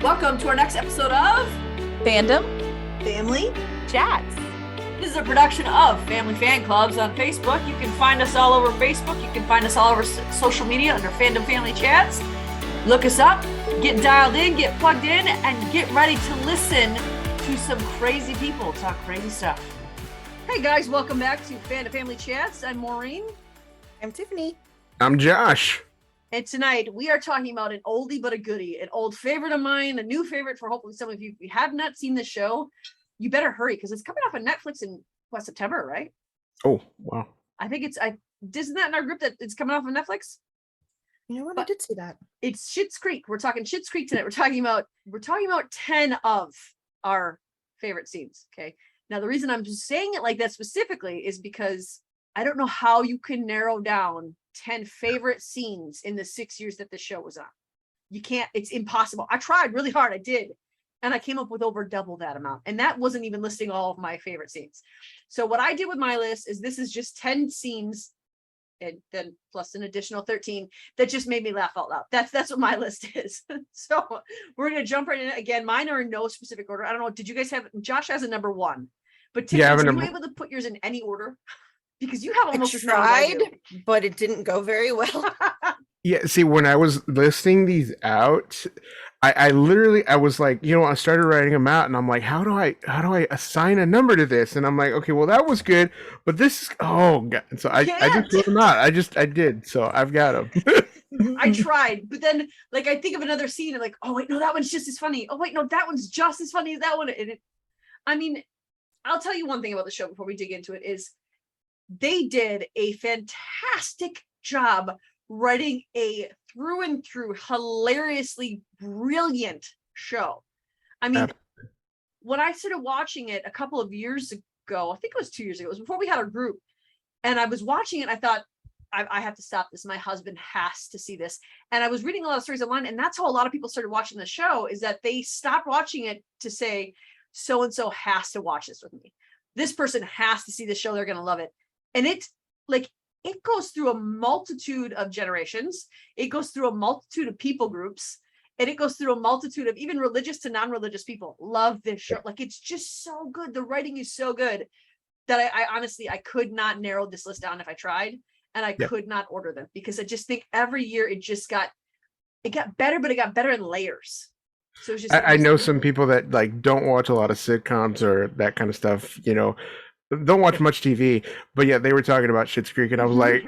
Welcome to our next episode of Fandom Family Chats. This is a production of Family Fan Clubs on Facebook. You can find us all over Facebook. You can find us all over social media under Fandom Family Chats. Look us up, get dialed in, get plugged in, and get ready to listen to some crazy people talk crazy stuff. Hey guys, welcome back to Fandom Family Chats. I'm Maureen. I'm Tiffany. I'm Josh. And tonight we are talking about an oldie but a goodie, an old favorite of mine, a new favorite for hopefully some of you. If you have not seen the show, you better hurry because it's coming off of Netflix in September, right? Oh, wow. I think isn't that in our group that it's coming off of Netflix? You know what? I did see that. It's Schitt's Creek. We're talking Schitt's Creek tonight. We're talking about 10 of our favorite scenes. Okay. Now the reason I'm just saying it like that specifically is because I don't know how you can narrow down 10 favorite scenes in the 6 years that the show was on. You can't, it's impossible. I tried really hard. I did. And I came up with over double that amount. And that wasn't even listing all of my favorite scenes. So what I did with my list is this is just 10 scenes and then plus an additional 13 that just made me laugh out loud. That's what my list is. So we're going to jump right in. Again, mine are in no specific order. I don't know. Did you guys have, Josh has a number one, but Tiffany, were you able to put yours in any order? Because you have almost as many as I do. But it didn't go very well. Yeah, see, when I was listing these out, I was like, I started writing them out and I'm like, how do I assign a number to this? And I'm like, okay, well that was good, but this is, oh God. So I just wrote them out. I did. So I've got them. I tried, but then like I think of another scene and like, oh wait, no, that one's just as funny. Oh wait, no, that one's just as funny as that one. And I mean, I'll tell you one thing about the show before we dig into it is they did a fantastic job writing a through and through hilariously brilliant show. I mean, when I started watching it a couple of years ago, I think it was 2 years ago, it was before we had our group, and I was watching it, I thought, I have to stop this. My husband has to see this. And I was reading a lot of stories online, and that's how a lot of people started watching the show, is that they stopped watching it to say, so-and-so has to watch this with me. This person has to see the show. They're going to love it. And it goes through a multitude of generations. It goes through a multitude of people groups, and it goes through a multitude of even religious to non-religious people love this show. Like, it's just so good. The writing is so good that I honestly, I could not narrow this list down if I tried, and I could not order them because I just think every year it got better, but it got better in layers. So it's just, I know some people that like don't watch a lot of sitcoms or that kind of stuff, don't watch much TV, but yeah, they were talking about Schitt's Creek, and I was like,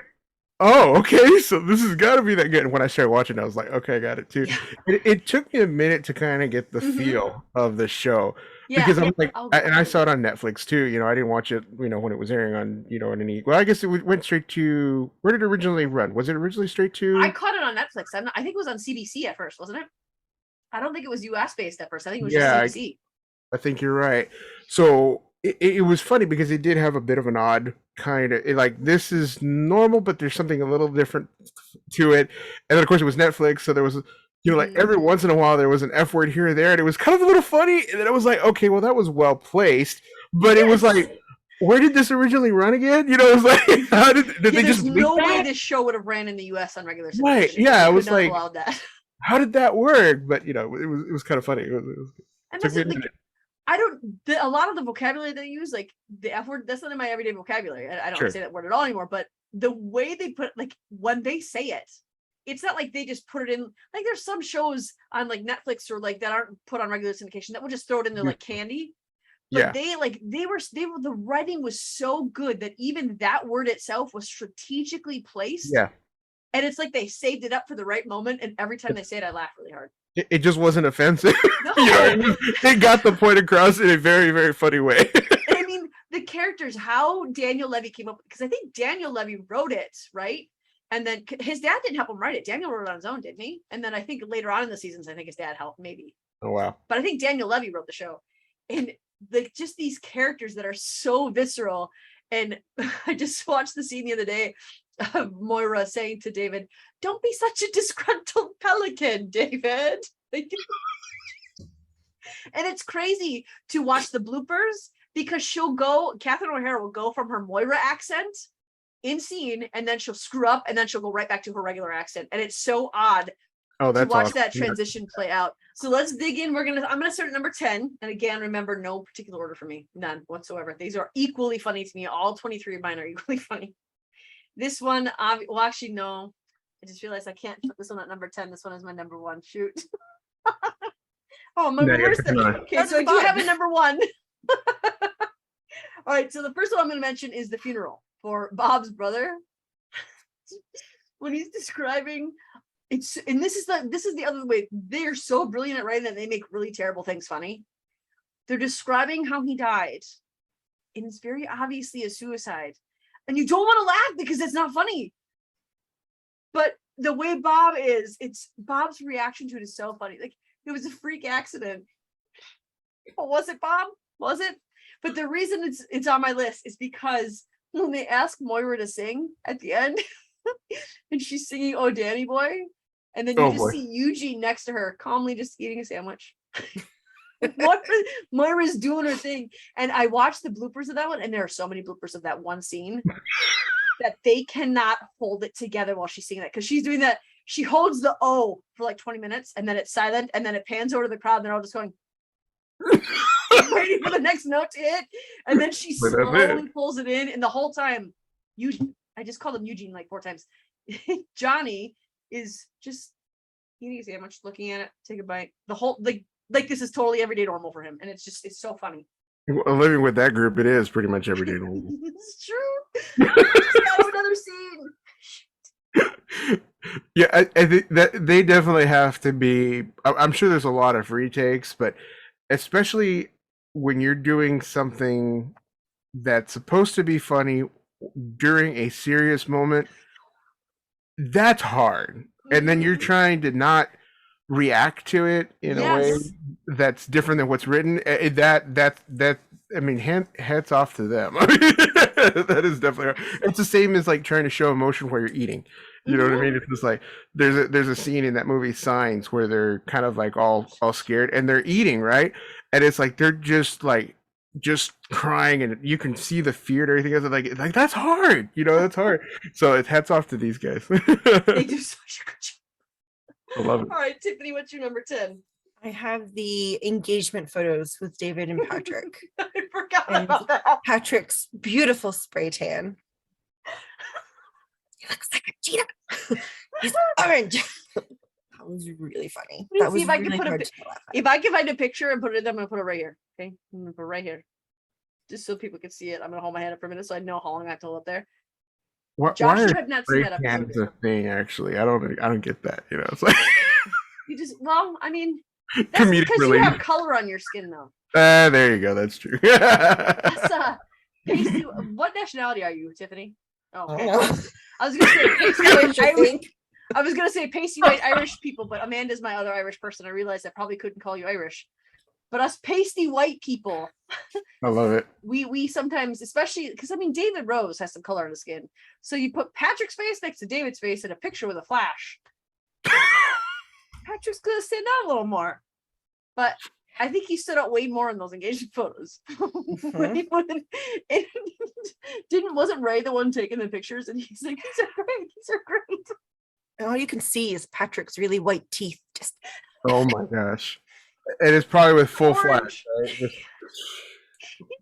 "Oh, okay, so this has got to be that good." And when I started watching, I was like, "Okay, I got it too." It took me a minute to kind of get the feel of the show because I'm like, and I saw it on Netflix too. I didn't watch it, when it was airing on, on any. Well, I guess it went straight to, where did it originally run? Was it originally straight to? I caught it on Netflix. I think it was on CBC at first, wasn't it? I don't think it was US based at first. I think it was just CBC. I think you're right. So. It was funny because it did have a bit of an odd kind of, like, this is normal, but there's something a little different to it. And then, of course, it was Netflix, so there was, like, every once in a while there was an F word here or there, and it was kind of a little funny. And then I was like, okay, well, that was well placed. But it was like, where did this originally run again? It was like, how did they just? There's no way this show would have ran in the US on regular syndication. Right? Yeah, I was like, that. How did that work? But it was kind of funny. It was and that's a lot of the vocabulary they use, like the F word, that's not in my everyday vocabulary. I don't say that word at all anymore, but the way they put, like, when they say it, it's not like they just put it in, like there's some shows on like Netflix or like that aren't put on regular syndication that will just throw it in there like candy. But they were the writing was so good that even that word itself was strategically placed. Yeah. And it's like they saved it up for the right moment, and every time they say it, I laugh really hard. It just wasn't offensive. No. It got the point across in a very, very funny way. And I mean, the characters, how Daniel Levy came up, because I think Daniel Levy wrote it, right? And then his dad didn't help him write it. Daniel wrote it on his own, didn't he? And then I think later on in the seasons, I think his dad helped, maybe. Oh, wow. But I think Daniel Levy wrote the show. And just these characters that are so visceral. And I just watched the scene the other day of Moira saying to David, "Don't be such a disgruntled pelican, David." And it's crazy to watch the bloopers because Catherine O'Hara will go from her Moira accent in scene, and then she'll screw up, and then she'll go right back to her regular accent. And it's so odd Oh, to that's watch awesome. that Yeah. transition play out. So let's dig in. I'm gonna start at number 10. And again, remember, no particular order for me. None whatsoever. These are equally funny to me. All 23 of mine are equally funny. This one, well, actually, no. I just realized I can't put this one at number 10. This one is my number 1. Shoot. Oh, I'm No, gonna you're reverse that. picking on- Okay, so I do have a number 1. All right, so the first one I'm going to mention is the funeral for Bob's brother. When he's describing it's, and this is the other way. They're so brilliant at writing that they make really terrible things funny. They're describing how he died, and it's very obviously a suicide, and you don't want to laugh because it's not funny. But the way Bob is, it's Bob's reaction to it is so funny. Like, it was a freak accident. Oh, was it, Bob? Was it? But the reason it's on my list is because when they ask Moira to sing at the end, and she's singing "Oh Danny Boy," and then you just see Eugene next to her, calmly just eating a sandwich. Moira's doing her thing, and I watched the bloopers of that one, and there are so many bloopers of that one scene that they cannot hold it together while she's singing that, because she's doing that. She holds the O for like 20 minutes, and then it's silent, and then it pans over to the crowd, and they're all just going. Waiting for the next note to hit, and then she slowly pulls it in, and the whole time Eugene, I just called him Eugene like 4 times. Johnny is just eating a sandwich, looking at it, take a bite. The whole like this is totally everyday normal for him, and it's so funny. Well, living with that group, it is pretty much everyday normal. It's true. Just got another scene. Yeah, I think that they definitely have to be. I'm sure there's a lot of retakes, but especially when you're doing something that's supposed to be funny during a serious moment, that's hard. And then you're trying to not react to it in a way that's different than what's written. That I mean, hats off to them. That is definitely hard. It's the same as like trying to show emotion while you're eating. You know what I mean? It's just like there's a scene in that movie Signs where they're kind of like all scared and they're eating, right? And it's like they're just crying, and you can see the fear and everything else. Like that's hard, that's hard. So it's hats off to these guys. They do such a good job. I love it. All right, Tiffany, what's your number 10? I have the engagement photos with David and Patrick. I forgot And about that. Patrick's beautiful spray tan. He looks like a cheetah. He's orange. That was really funny. Let me That see was if I can really put hard a to laugh at. If I can find a picture and put it, I'm gonna put it right here. Okay, I'm gonna put it right here, just so people can see it. I'm gonna hold my hand up for a minute so I know how long I have to hold up there. Why Josh, are you have not seen spray that cans episode. a thing? Actually, I don't get that. It's like You just, well, I mean, that's comedic because you relief. have color on your skin, though. There you go. That's true. That's pasty. What nationality are you, Tiffany? Oh, okay. I was gonna say pasty white Irish. I was gonna say pasty white Irish people, but Amanda's my other Irish person. I realized I probably couldn't call you Irish, but us pasty white people, I love it. we sometimes, especially because I mean David Rose has some color on his skin, so you put Patrick's face next to David's face in a picture with a flash. Patrick's gonna stand out a little more, but I think he stood out way more in those engagement photos. Wasn't Ray the one taking the pictures? And he's like, these are great. And all you can see is Patrick's really white teeth. Just Oh my gosh. And it's probably with full Orange. flash, right?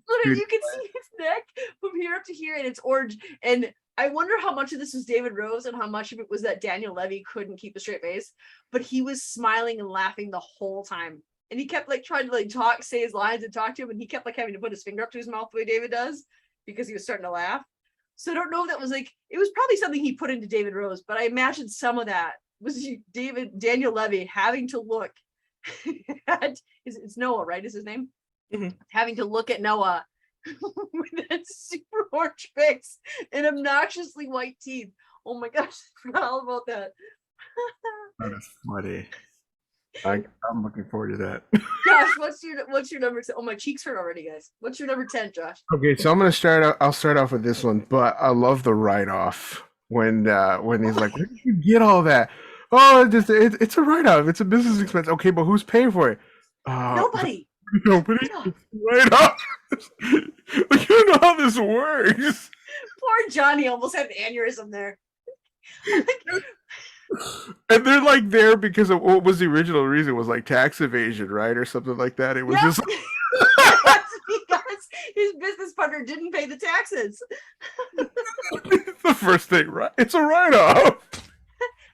Literally, you can see his neck from here up to here, and it's orange. And I wonder how much of this was David Rose and how much of it was that Daniel Levy couldn't keep a straight face, but he was smiling and laughing the whole time. And he kept like trying to like say his lines and talk to him, and he kept like having to put his finger up to his mouth the way David does because he was starting to laugh. So I don't know if that was like, it was probably something he put into David Rose, but I imagine some of that was Daniel Levy having to look at, it's Noah, right? Is his name? Mm-hmm. Having to look at Noah with that super orange face and obnoxiously white teeth. Oh my gosh, I forgot all about that. That is funny. I'm looking forward to that. Josh, what's your number 10? Oh, my cheeks hurt already, guys. What's your number 10, Josh? Okay, so I'll start off with this one, but I love the write-off when he's like, where did you get all that? Oh, it's a write-off. It's a business expense. Okay, but who's paying for it? Nobody. Nobody. Write-off. Like, you don't know how this works. Poor Johnny almost had an aneurysm there. And they're like there because of what was the original reason was like tax evasion, right, or something like that. It was Yeah. just That's because his business partner didn't pay the taxes. the first thing, right? It's a write-off.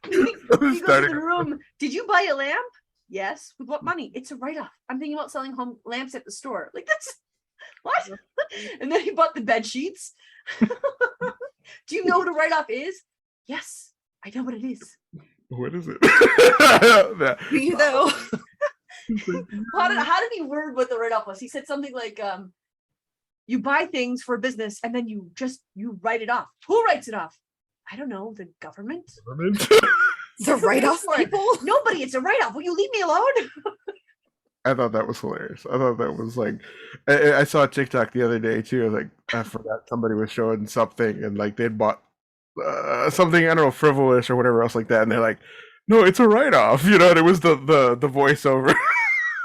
He goes to Starting- the room. Did you buy a lamp? Yes. With what money? It's a write-off. I'm thinking about selling home lamps at the store. Like that's what? And then he bought the bed sheets. Do you know what a write-off is? Yes, I know what it is. What is it? That- Do you though? How did he word what the write-off was? He said something like, you buy things for a business and then you write it off. Who writes it off? I don't know, the government? The write-off for it. people? Nobody, it's a write-off. Will you leave me alone? I thought that was hilarious. I thought that was like, I saw a TikTok the other day too. Like, I forgot somebody was showing something and like they'd bought something, I don't know, frivolous or whatever else like that. And they're like, no, it's a write off, you know, and it was the voiceover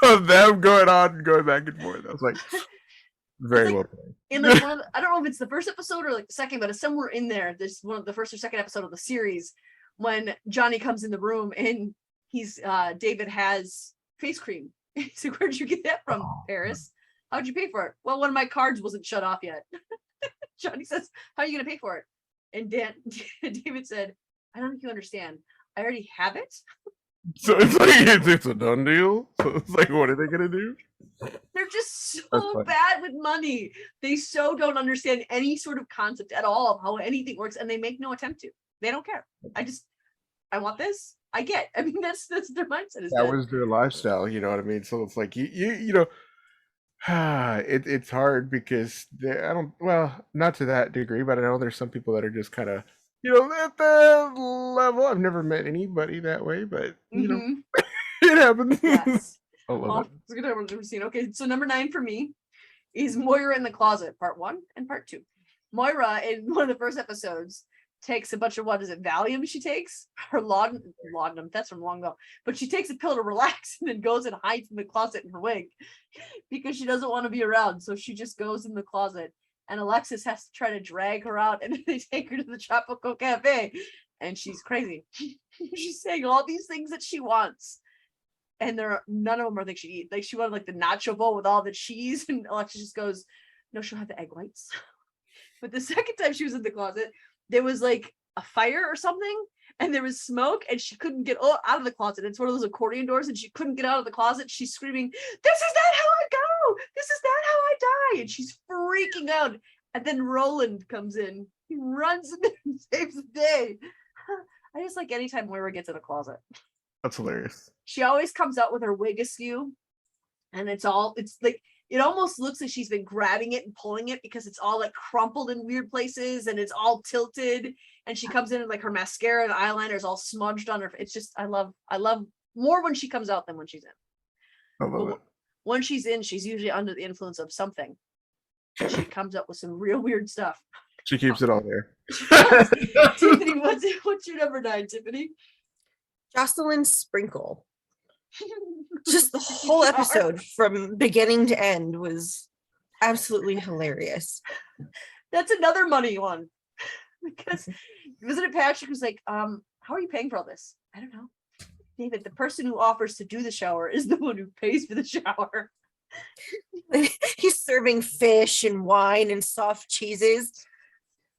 of them going back and forth. I was like, very like, well played. In like one of I don't know if it's the first episode or like the second, but it's somewhere in there. There's one of the first or second episode of the series when Johnny comes in the room and he's David has face cream. He's like, where'd you get that from, Paris? How'd you pay for it? Well, one of my cards wasn't shut off yet. Johnny says, how are you gonna pay for it? And David said, I don't think you understand. I already have it. So it's like it's a done deal. So it's like, what are they gonna do? They're just That's so funny. bad with money. They so don't understand any sort of concept at all of how anything works, and they make no attempt to. They don't care. I want this. I get. I mean, that's their mindset. Is That was their lifestyle, you know what I mean? So it's like you know, it's hard because I don't, well, not to that degree, but I know there's some people that are just kind of, you know, at the level. I've never met anybody that way, but you know, Mhm. it happens. Yes. I love Well, it. it's a good one we've seen. Okay, so number 9 for me is Moira in the closet, part 1 and part 2. Moira in one of the first episodes takes a bunch of, what is it, Valium she takes? Her laudanum, that's from long ago. But she takes a pill to relax and then goes and hides in the closet in her wig because she doesn't want to be around. So she just goes in the closet and Alexis has to try to drag her out and they take her to the Tropical Cafe and she's crazy. She's saying all these things that she wants. And none of them are things she'd eat. Like she wanted like the nacho bowl with all the cheese, and Alexis just goes, "No, she'll have the egg whites." But the second time she was in the closet, there was like a fire or something, and there was smoke, and she couldn't get out of the closet. It's one of those accordion doors, and she couldn't get out of the closet. She's screaming, "This is not how I go! This is not how I die!" And she's freaking out. And then Roland comes in. He runs in there and saves the day. I just like anytime Moira gets in a closet. That's hilarious. She always comes out with her wig askew, and it's like it almost looks like she's been grabbing it and pulling it because it's all like crumpled in weird places and it's all tilted. And she comes in and like her mascara and eyeliner is all smudged on her. It's just I love more when she comes out than when she's in. I love it. When she's in, she's usually under the influence of something. She comes up with some real weird stuff. She keeps it all there. Tiffany, what's your number 9, Tiffany? Jocelyn Sprinkle. Just the whole episode from beginning to end was absolutely hilarious. That's another money one. Because Visitor Patrick was like, how are you paying for all this? I don't know. David, the person who offers to do the shower is the one who pays for the shower. He's serving fish and wine and soft cheeses.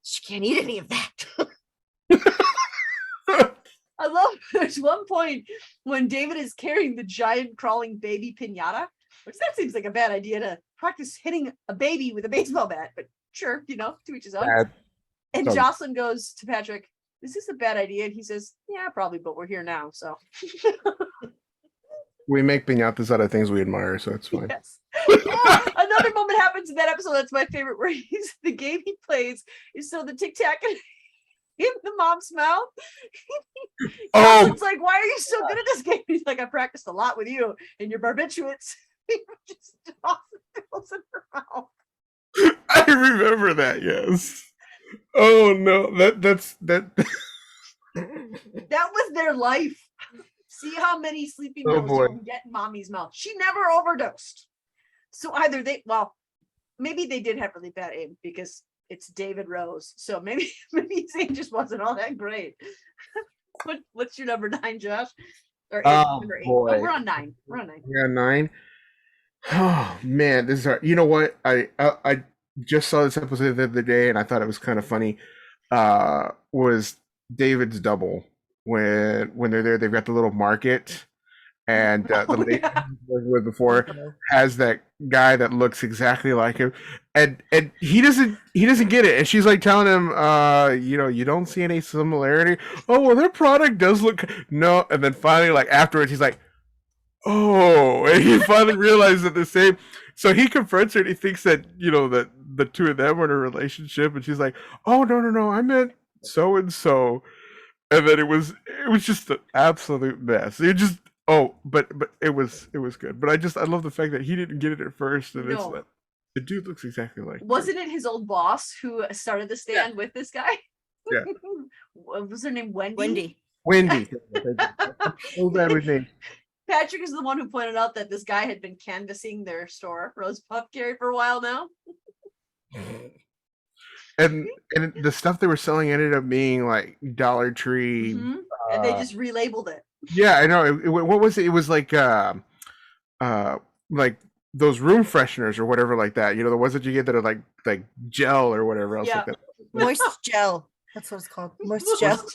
She can't eat any of that. I love there's one point when David is carrying the giant crawling baby pinata, which that seems like a bad idea to practice hitting a baby with a baseball bat, but sure, you know, to each his own. And Sorry. Jocelyn goes to Patrick, "Is this a bad idea?" And he says, "Yeah, probably, but we're here now." So We make piñatas out of things we admire, so it's fine. yes. Oh, another moment happens in that episode that's my favorite, where the game he plays is so the tic tac in the mom's mouth. Oh, It's like, why are you so good at this game? He's like, I practiced a lot with you and your barbiturates. He just toss the pills in her mouth. I remember that. Yes. Oh no, that's that. That was their life. See how many sleeping Oh, pills boy. you can get in mommy's mouth. She never overdosed. So either maybe they did have really bad aim because it's David Rose. So maybe his aim just wasn't all that great. What's your number 9, Josh? Or Oh, number 8? boy. Oh, we're on 9. We're on 9. Yeah, 9. Oh man, this is hard. You know what? I just saw this episode the other day, and I thought it was kind of funny. Was David's double when they're there? They've got the little market, and the Oh, lady yeah. he was with before has that guy that looks exactly like him, and he doesn't get it, and she's like telling him, you don't see any similarity. Oh well, their product does look no, and then finally like afterwards he's like, oh, and he finally realized that the same. So he confronts her, and he thinks that that the two of them are in a relationship, and she's like, "Oh no, I meant so and so," and then it was just an absolute mess. It just but it was good. But I love the fact that he didn't get it at first, and it's No. like the dude looks exactly like him. Wasn't it his old boss who started the stand with this guy? Yeah. What was her name? Wendy? Wendy. Wendy? So bad with names. Patrick is the one who pointed out that this guy had been canvassing their store, Rose Puff Gary, for a while now. And the stuff they were selling ended up being like Dollar Tree. Mhm. And they just relabeled it. Yeah, I know. What was it? It was like those room fresheners or whatever like that. The ones that you get that are like gel or whatever else Yeah. like that. Moist gel. That's what it's called. Moist gel.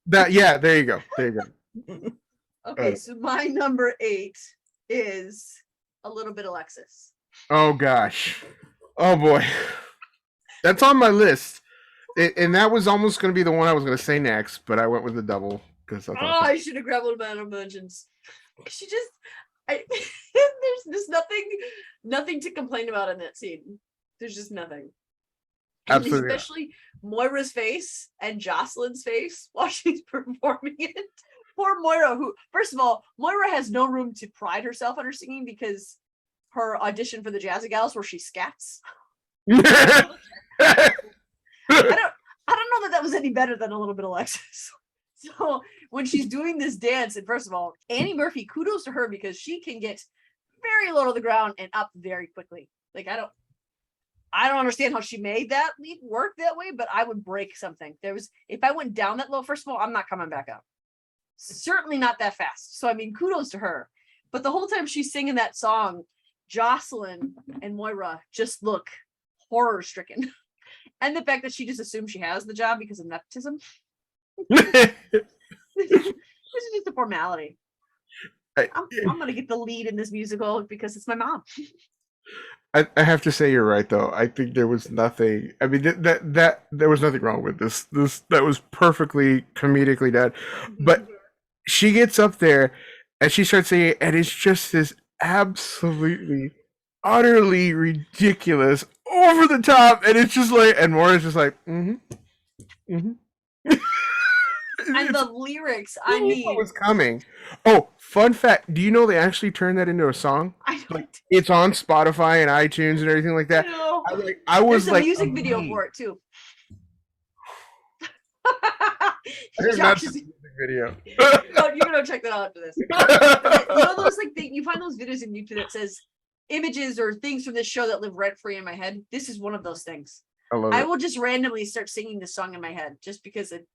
Yeah, there you go. There you go. Okay, so my number 8 is a little bit Alexis. Oh gosh. Oh boy. That's on my list. And that was almost going to be the one I was going to say next, but I went with the double because I Oh, thought I should have grabbed one of my honorable mentions. She just, there's nothing to complain about in that scene. There's just nothing. And Absolutely. especially Moira's face and Jocelyn's face while she's performing it. Poor Moira, who, first of all, Moira has no room to pride herself on her singing because her audition for the Jazzy Gals where she scats. I don't know that was any better than a little bit Alexis. So when she's doing this dance, and first of all, Annie Murphy, kudos to her because she can get very low to the ground and up very quickly. Like I don't understand how she made that leap work that way, but I would break something. If I went down that low, first of all, I'm not coming back up. Certainly not that fast. So I mean, kudos to her. But the whole time she's singing that song, Jocelyn and Moira just look horror stricken. And the fact that she just assumes she has the job because of nepotism. This is just a formality. I'm gonna get the lead in this musical because it's my mom. I have to say you're right though. I think there was nothing. I mean that there was nothing wrong with this. That was perfectly comedically done. But she gets up there and she starts singing, and it's just this absolutely, utterly ridiculous, over the top, and it's just like, and Maura's just like, And the lyrics, I what mean, was coming. Oh, fun fact! Do you know they actually turned that into a song? I don't It's on Spotify and iTunes and everything like that. know. I was There's a like, music video amazed. for it too. I did not see the music video. Oh, you're gonna check that out after this. You know those you find those videos in YouTube that says images or things from this show that live rent free in my head. This is one of those things. I love I it. will just randomly start singing this song in my head just because it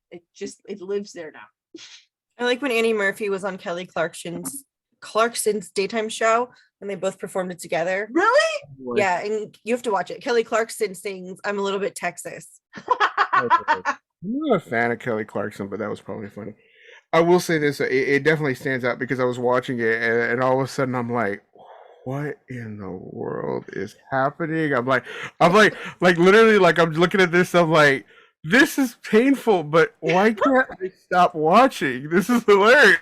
lives there now. I like when Annie Murphy was on Kelly Clarkson's daytime show and they both performed it together. Really? Yeah, and you have to watch it. Kelly Clarkson sings "I'm a Little Bit Texas." I'm not a fan of Kelly Clarkson, but that was probably funny. I will say this: it definitely stands out because I was watching it, and all of a sudden I'm like, "What in the world is happening?" I'm like, literally, like I'm looking at this. I'm like, "This is painful, but why can't I stop watching? This is hilarious."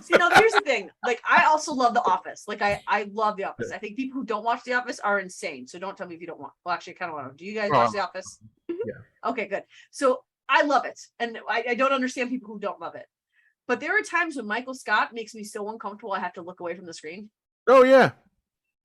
See, now here's the thing. Like, I also love The Office. Like, I love The Office. I think people who don't watch The Office are insane. So don't tell me if you don't want. Well, actually, I kind of want to. Do you guys watch The Office? Yeah. Okay, good. So I love it, and I don't understand people who don't love it. But there are times when Michael Scott makes me so uncomfortable I have to look away from the screen. Oh yeah.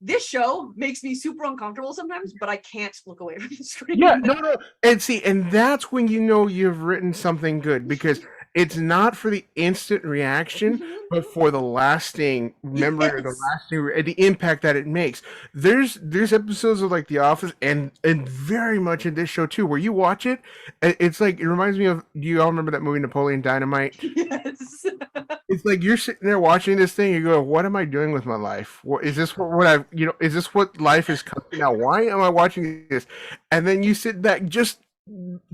This show makes me super uncomfortable sometimes, but I can't look away from the screen. Yeah, no. And see, and that's when you know you've written something good, because it's not for the instant reaction, but for the lasting memory or the Yes. lasting the impact that it makes. There's episodes of like The Office and very much in this show too, where you watch it, it's like it reminds me of. Do you all remember that movie Napoleon Dynamite? Yes. It's like you're sitting there watching this thing, you go, "What am I doing with my life? What is this? What I is this what life is coming now? Why am I watching this?" And then you sit back, just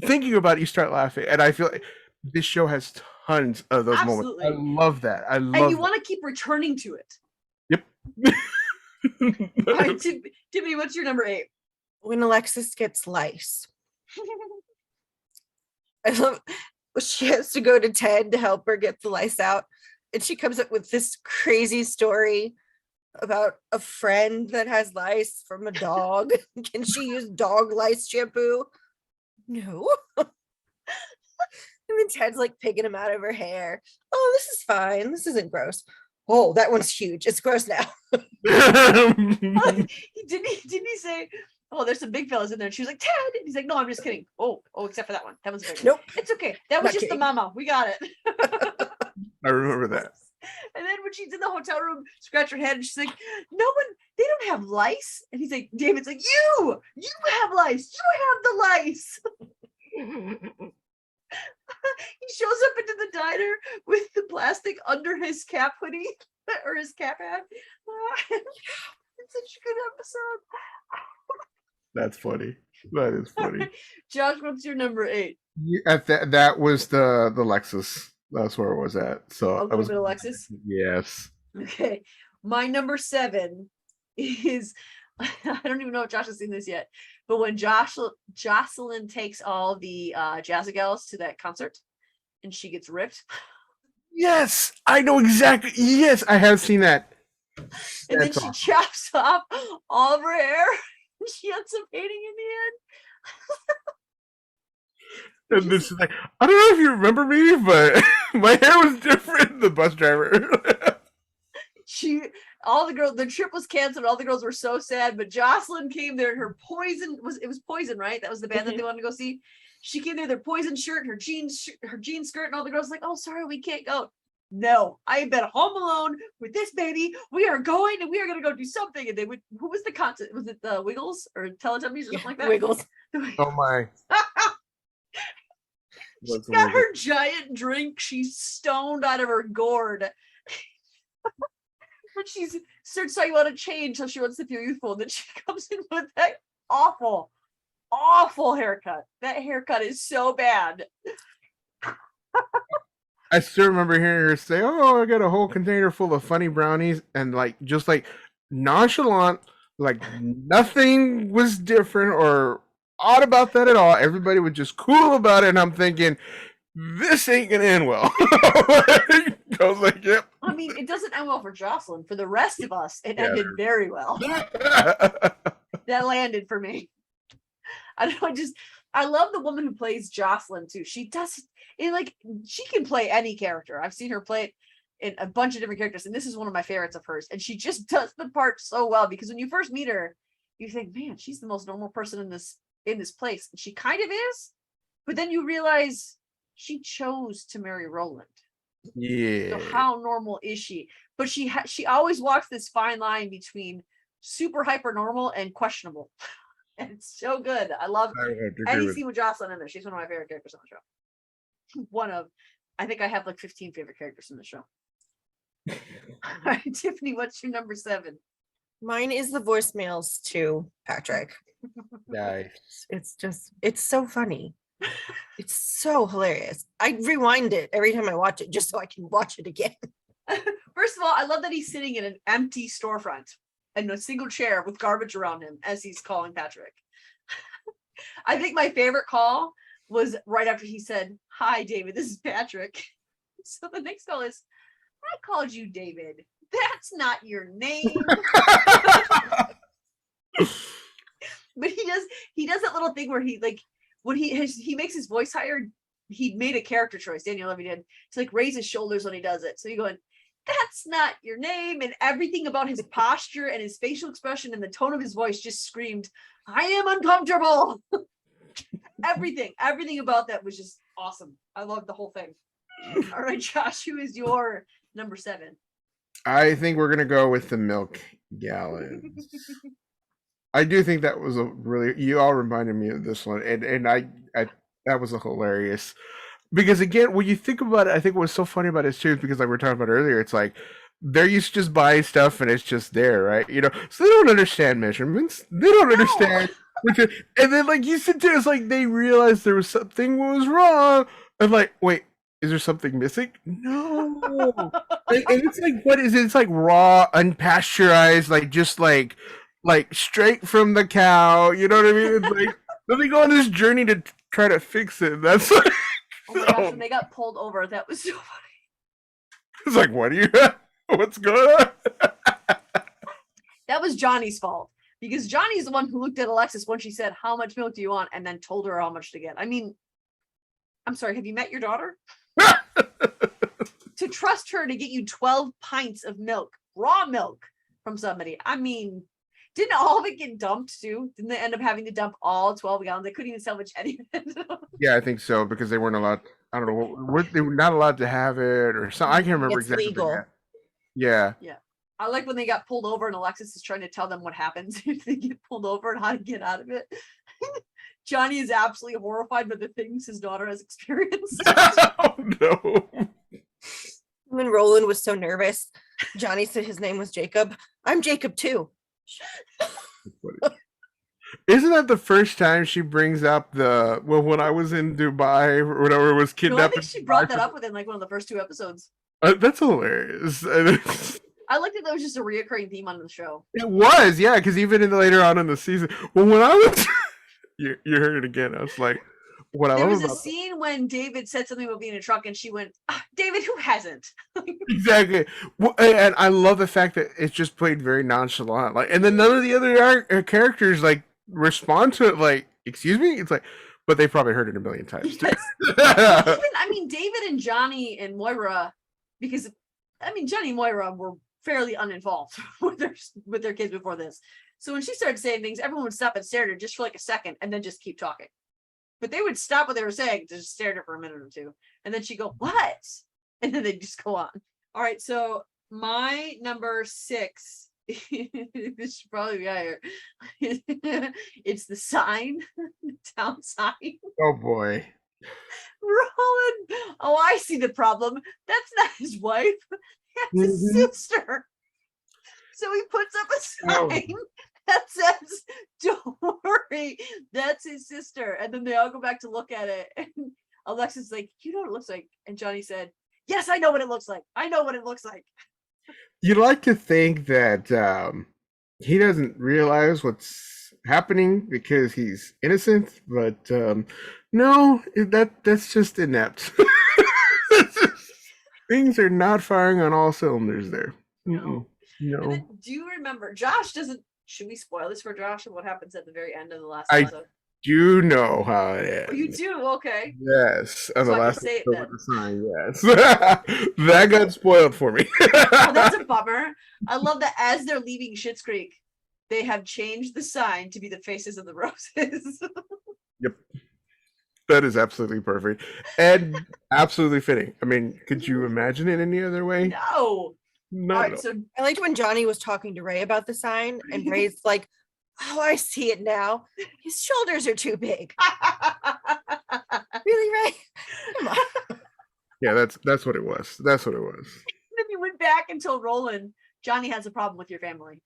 thinking about it, you start laughing, and I feel like this show has tons of those moments. I Absolutely. love that. I And love you that. want to keep returning to it. Yep. All right, Tiffany, what's your number 8? When Alexis gets lice. I love she has to go to Ted to help her get the lice out. And she comes up with this crazy story about a friend that has lice from a dog. Can she use dog lice shampoo? No. And then Ted's like picking him out of her hair. Oh, this is fine. This isn't gross. Oh, that one's huge. It's gross now. Didn't he say, oh, there's some big fellas in there? And she was like, Ted. And he's like, no, I'm just kidding. Oh, except for that one. That one's big. Nope. It's okay. That was Not just the kidding. mama. We got it. I remember that. And then when she's in the hotel room, scratch her head, and she's like, no one, they don't have lice. And he's like, David's like, you have lice. You have the lice. He shows up into the diner with the plastic under his cap hoodie or his cap hat. It's such a good episode. That's funny. That is funny. Josh, what's your number 8? At that was the Lexus. That's where it was at. So A I little was bit of Alexis. yes. Okay. My number 7 is I don't even know if Josh has seen this yet, but when Jocelyn takes all the Jazzy gals to that concert and she gets ripped. Yes, I know exactly. Yes, I have seen that. And then That's she awesome. chops off all of her hair. And she ends up hating in the end. And this is like, I don't know if you remember me, but my hair was different. The bus driver. The trip was canceled. All the girls were so sad, but Jocelyn came there and her Poison was Poison, right? That was the band that they wanted to go see. She came there, their Poison shirt, her jean skirt, and all the girls were like, oh, sorry, we can't go. No, I have been home alone with this baby. We are going and we are going to go do something. And they would, who was the concert? Was it the Wiggles or Teletubbies or something like that? Wiggles. Oh my. She got her giant drink. She's stoned out of her gourd. And she's starts talking about a change, so she wants to feel youthful. And then she comes in with that awful haircut. That haircut is so bad. I still remember hearing her say, "Oh, I got a whole container full of funny brownies," and just nonchalant, like nothing was different or odd about that at all. Everybody was just cool about it, and I'm thinking, this ain't gonna end well. I was like, "Yep." I mean, it doesn't end well for Jocelyn. For the rest of us, it ended very well. That landed for me. I don't know. I love the woman who plays Jocelyn too. She does it she can play any character. I've seen her play it in a bunch of different characters, and this is one of my favorites of hers. And she just does the part so well because when you first meet her, you think, man, she's the most normal person in this place. And she kind of is, but then you realize she chose to marry Roland. Yeah. So how normal is she? But she always walks this fine line between super hyper normal and questionable. And it's so good. I love any scene with Jocelyn in there. She's one of my favorite characters on the show. I think I have like 15 favorite characters in the show. All right, Tiffany, what's your number 7? Mine is the voicemails to Patrick. Nice. It's so funny. It's so hilarious. I rewind it every time I watch it just so I can watch it again. First of all, I love that he's sitting in an empty storefront and a single chair with garbage around him as he's calling Patrick. I think my favorite call was right after he said, "Hi, David, this is Patrick." So the next call is, "I called you David. That's not your name." But he does that little thing where he when he makes his voice higher, he made a character choice. Daniel Levy did to raise his shoulders when he does it. So you're going, "That's not your name," and everything about his posture and his facial expression and the tone of his voice just screamed, "I am uncomfortable." Everything about that was just awesome. I loved the whole thing. All right, Josh, who is your number 7? I think we're gonna go with the milk gallons. I do think that was a really, you all reminded me of this one, and I that was a hilarious, because again, when you think about it, I think what's so funny about it too is because like we were talking about earlier, it's like they're used to just buying stuff and it's just there, right? You know, so they don't understand measurements. They don't understand. And then like you sit there, it's like they realized there was something was wrong. And like, wait, is there something missing? No. And it's like, what is it? It's like raw, unpasteurized, like just like straight from the cow. You know what I mean? It's like then they go on this journey to try to fix it. That's like, Oh my gosh, when they got pulled over, that was so funny. it's like, what are you? What's going on? That was Johnny's fault because Johnny's the one who looked at Alexis when she said, "How much milk do you want?" and then told her how much to get. I mean, I'm sorry, have you met your daughter? To trust her to get you 12 pints of milk, raw milk from somebody. I mean, didn't all of it get dumped too? Didn't they end up having to dump all 12 gallons? They couldn't even salvage any of it. Yeah, I think so because they weren't allowed. I don't know. They were not allowed to have it or something. I can't remember It's exactly. legal. Yeah. Yeah. I like when they got pulled over and Alexis is trying to tell them what happens if they get pulled over and how to get out of it. Johnny is absolutely horrified by the things his daughter has experienced. Oh no. When Roland was so nervous, Johnny said his name was Jacob. I'm Jacob too. Isn't that the first time she brings up the when I was in Dubai or whatever was No, I kidnapped? think she brought that up within like one of the first 2 episodes. That's hilarious. I liked that was just a reoccurring theme on the show. It was, yeah, because even in later on in the season, well, when I was, you heard it again. I was like, what I There love was a about scene when David said something about being in a truck and she went, David, who hasn't? exactly, well, and I love the fact that it's just played very nonchalant, like, and then none of the other characters like respond to it, like, excuse me. It's like, but they probably heard it a million times. Too. Yes. Even, I mean, David and Johnny and Moira, because I mean, Johnny and Moira were fairly uninvolved with their kids before this. So when she started saying things, everyone would stop and stare at her just for like a second and then just keep talking. But they would stop what they were saying to just stare at her for a minute or two. And then she'd go, what? And then they'd just go on. All right. So my number 6, this should probably be higher. It's the sign, the town sign. Oh boy. Roland. Oh, I see the problem. That's not his wife. That's his sister. So he puts up a sign that says, "Don't worry, that's his sister." And then they all go back to look at it. And Alexis like, "You know what it looks like?" And Johnny said, "Yes, I know what it looks like. I know what it looks like." You'd like to think that he doesn't realize what's happening because he's innocent, but no, that's just inept. Things are not firing on all cylinders there. No. No. Then, do you remember? Josh doesn't. Should we spoil this for Josh and what happens at the very end of the last episode? Do know how it ends. Oh, you do? Okay. Yes. On So the I can last say it episode then. with the sign, yes. That got spoiled for me. Oh, that's a bummer. I love that as they're leaving Schitt's Creek, they have changed the sign to be the faces of the roses. Yep. That is absolutely perfect and absolutely fitting. I mean, could you imagine it any other way? No. No. All right, so I liked when Johnny was talking to Ray about the sign, and Ray's like, "Oh, I see it now. His shoulders are too big." Really, Ray? Come on. Yeah, that's what it was. That's what it was. then you went back and told Roland, Johnny has a problem with your family.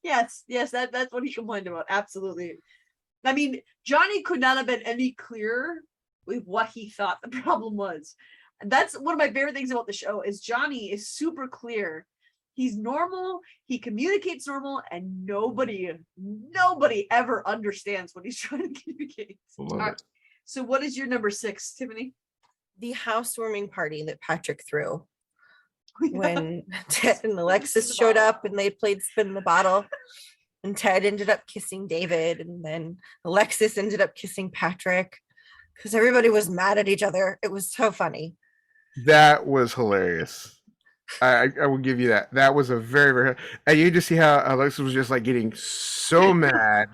Yes, that's what he complained about. Absolutely. I mean, Johnny could not have been any clearer with what he thought the problem was. That's one of my favorite things about the show is Johnny is super clear. He's normal, he communicates normal, and nobody ever understands what he's trying to communicate. All right. So what is your number 6, Tiffany? The housewarming party that Patrick threw when Ted and Alexis showed up and they played spin the bottle, and Ted ended up kissing David, and then Alexis ended up kissing Patrick because everybody was mad at each other. It was so funny. That was hilarious. I will give you that. That was a very, very, and you just see how Alexis was just like getting so mad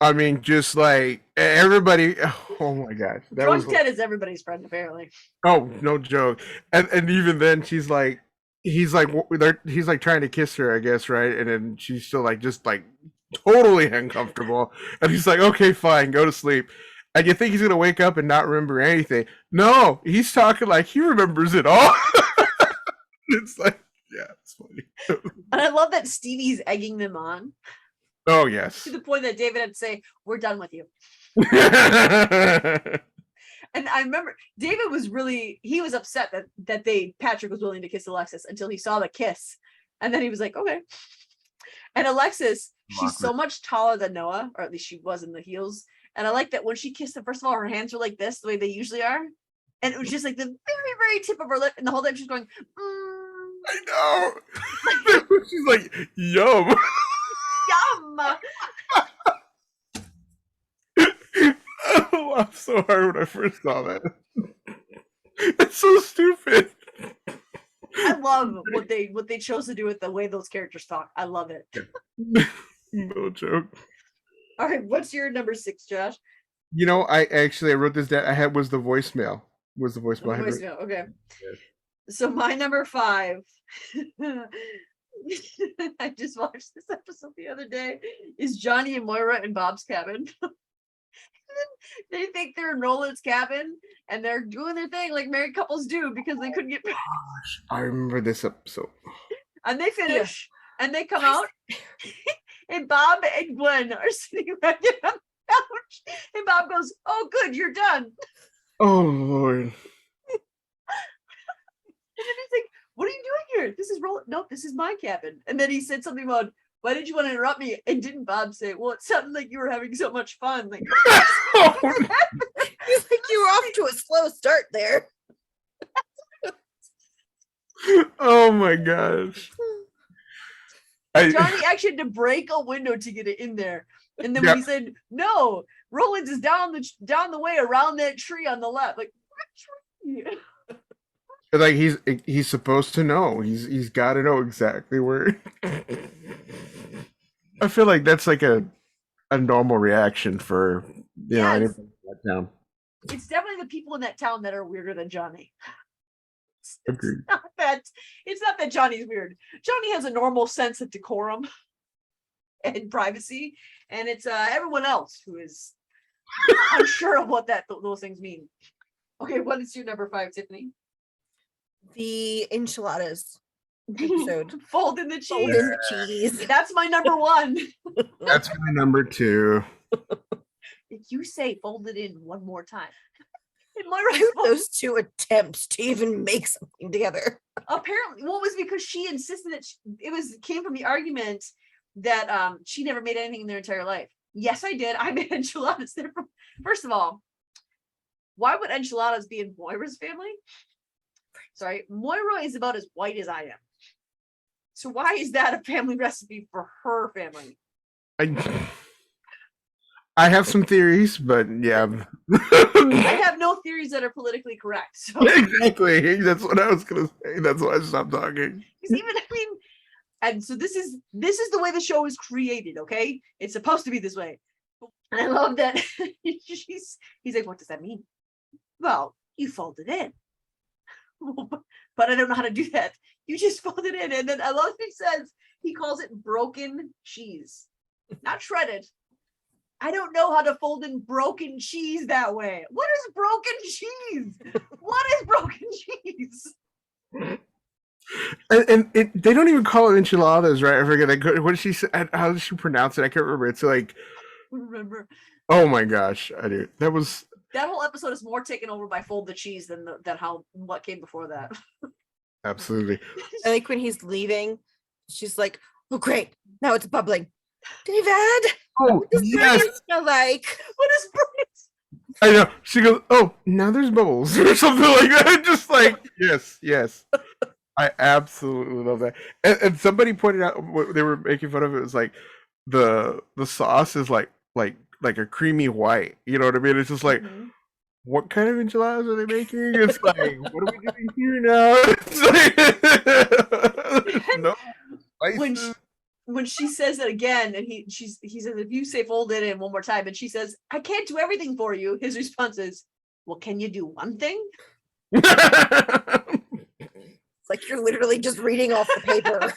I mean, just like everybody. Oh my gosh, that was Drunk Ted is everybody's friend, apparently. oh no joke. And even then, she's like, he's like trying to kiss her, I guess, right? And then she's still like just like totally uncomfortable, and he's like, okay, fine, go to sleep. And you think he's gonna wake up and not remember anything? No, he's talking like he remembers it all. It's like, yeah, it's funny. And I love that Stevie's egging them on Oh yes. to the point that David had to say, "We're done with you." And I remember David was he was upset that Patrick was willing to kiss Alexis until he saw the kiss. And then he was like, okay. And Alexis, she's so much taller than Noah, or at least she was in the heels. And I like that when she kissed him, first of all, her hands were like this, the way they usually are. And it was just like the very, very tip of her lip. And the whole time she's going, I know. She's like, yum. yum. I laughed so hard when I first saw that. It's so stupid. I love what they chose to do with the way those characters talk. I love it. No joke. All right, what's your number 6, Josh? You know, I wrote this down. Was the voicemail. Was the voicemail. Voicemail, okay. Yes. So my number 5. I just watched this episode the other day. Is Johnny and Moira in Bob's cabin. They think they're in Roland's cabin and they're doing their thing like married couples do because they couldn't get. Gosh, I remember this episode. And they finish and they come out, and Bob and Gwen are sitting right on the couch. And Bob goes, "Oh, good, you're done." Oh Lord. And then he's like, "What are you doing here? This is Roland. Nope, this is my cabin." And then he said something about, "Why did you want to interrupt me?" And didn't Bob say, "Well, it sounded like you were having so much fun." Like, he's like, "You were off to a slow start there." Oh my gosh. Johnny actually had to break a window to get it in there. And then when he said, "No, Roland's is down the way around that tree on the left." Like, what tree? Like he's supposed to know. He's got to know exactly where. I feel like that's like a normal reaction for know anything in that town. It's definitely the people in that town that are weirder than Johnny. Agreed. It's not that Johnny's weird. Johnny has a normal sense of decorum and privacy, and it's everyone else who is unsure of what those things mean. Okay, what is your number 5, Tiffany? The enchiladas episode. Fold in the cheese. Fold in the cheese. That's my number 1. That's my number 2. If you say fold it in one more time. Those 2 attempts to even make something together. Apparently, well, it was because she insisted that it came from the argument that she never made anything in their entire life. Yes, I did. I made enchiladas. First of all, why would enchiladas be in Moira's family? Sorry, Moira is about as white as I am. So why is that a family recipe for her family? I have some theories, but yeah. I have no theories that are politically correct. So. Exactly. That's what I was gonna say. That's why I stopped talking. And so this is the way the show is created, okay? It's supposed to be this way. And I love that he's like, "What does that mean?" "Well, you fold it in." "But I don't know how to do that." "You just fold it in." And then I love what he calls it broken cheese, not shredded. "I don't know how to fold in broken cheese that way." What is broken cheese? What is broken cheese? And they don't even call it enchiladas, right? I forget. Like, what did she say? How did she pronounce it? I can't remember. It's like, remember. Oh my gosh, I do. That whole episode is more taken over by fold the cheese than what came before that. Absolutely. I like when he's leaving, she's like, "Oh great, now it's bubbling." "David, oh yes, smell like what is Bruce?" I know. She goes, "Oh, now there's bubbles," or something like that. Just like yes. I absolutely love that. And somebody pointed out what they were making fun of. It was like the sauce is like a creamy white. You know what I mean? It's just like, what kind of enchiladas are they making? It's like, what are we doing here now? It's like, no spices. When she says says it again, and he says, if you say fold it in one more time, and she says, I can't do everything for you. His response is, well, can you do one thing? It's like you're literally just reading off the paper.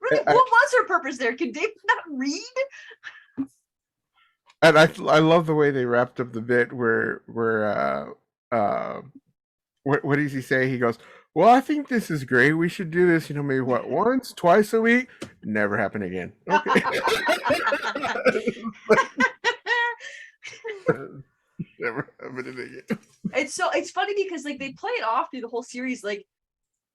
Really, what was her purpose there? Can David not read? And I love the way they wrapped up the bit where what does he say? He goes, well, I think this is great. We should do this, maybe once, twice a week. Never happen again. Okay. Never happen again. It's funny because like they play it off through the whole series. Like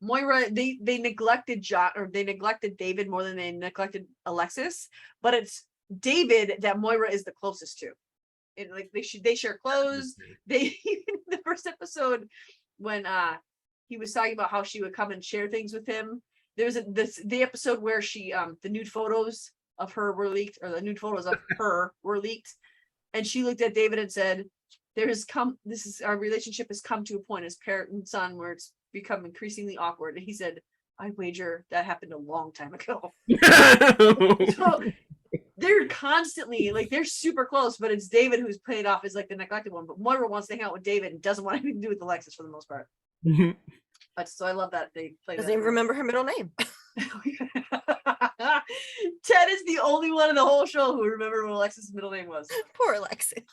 Moira, they neglected they neglected David more than they neglected Alexis, but it's David that Moira is the closest to. And like they share clothes. They in the first episode when he was talking about how she would come and share things with him. There was the episode where she the nude photos of her were leaked, or the nude photos of her were leaked, and she looked at David and said, our relationship has come to a point as parent and son where it's become increasingly awkward. And he said, I wager that happened a long time ago. So they're constantly like, they're super close, but it's David who's played off as like the neglected one. But Moira wants to hang out with David and doesn't want anything to do with Alexis for the most part. But so I love that they play. Doesn't even remember her middle name. Ted is the only one in the whole show who remembered what Alexis' middle name was. Poor Alexis.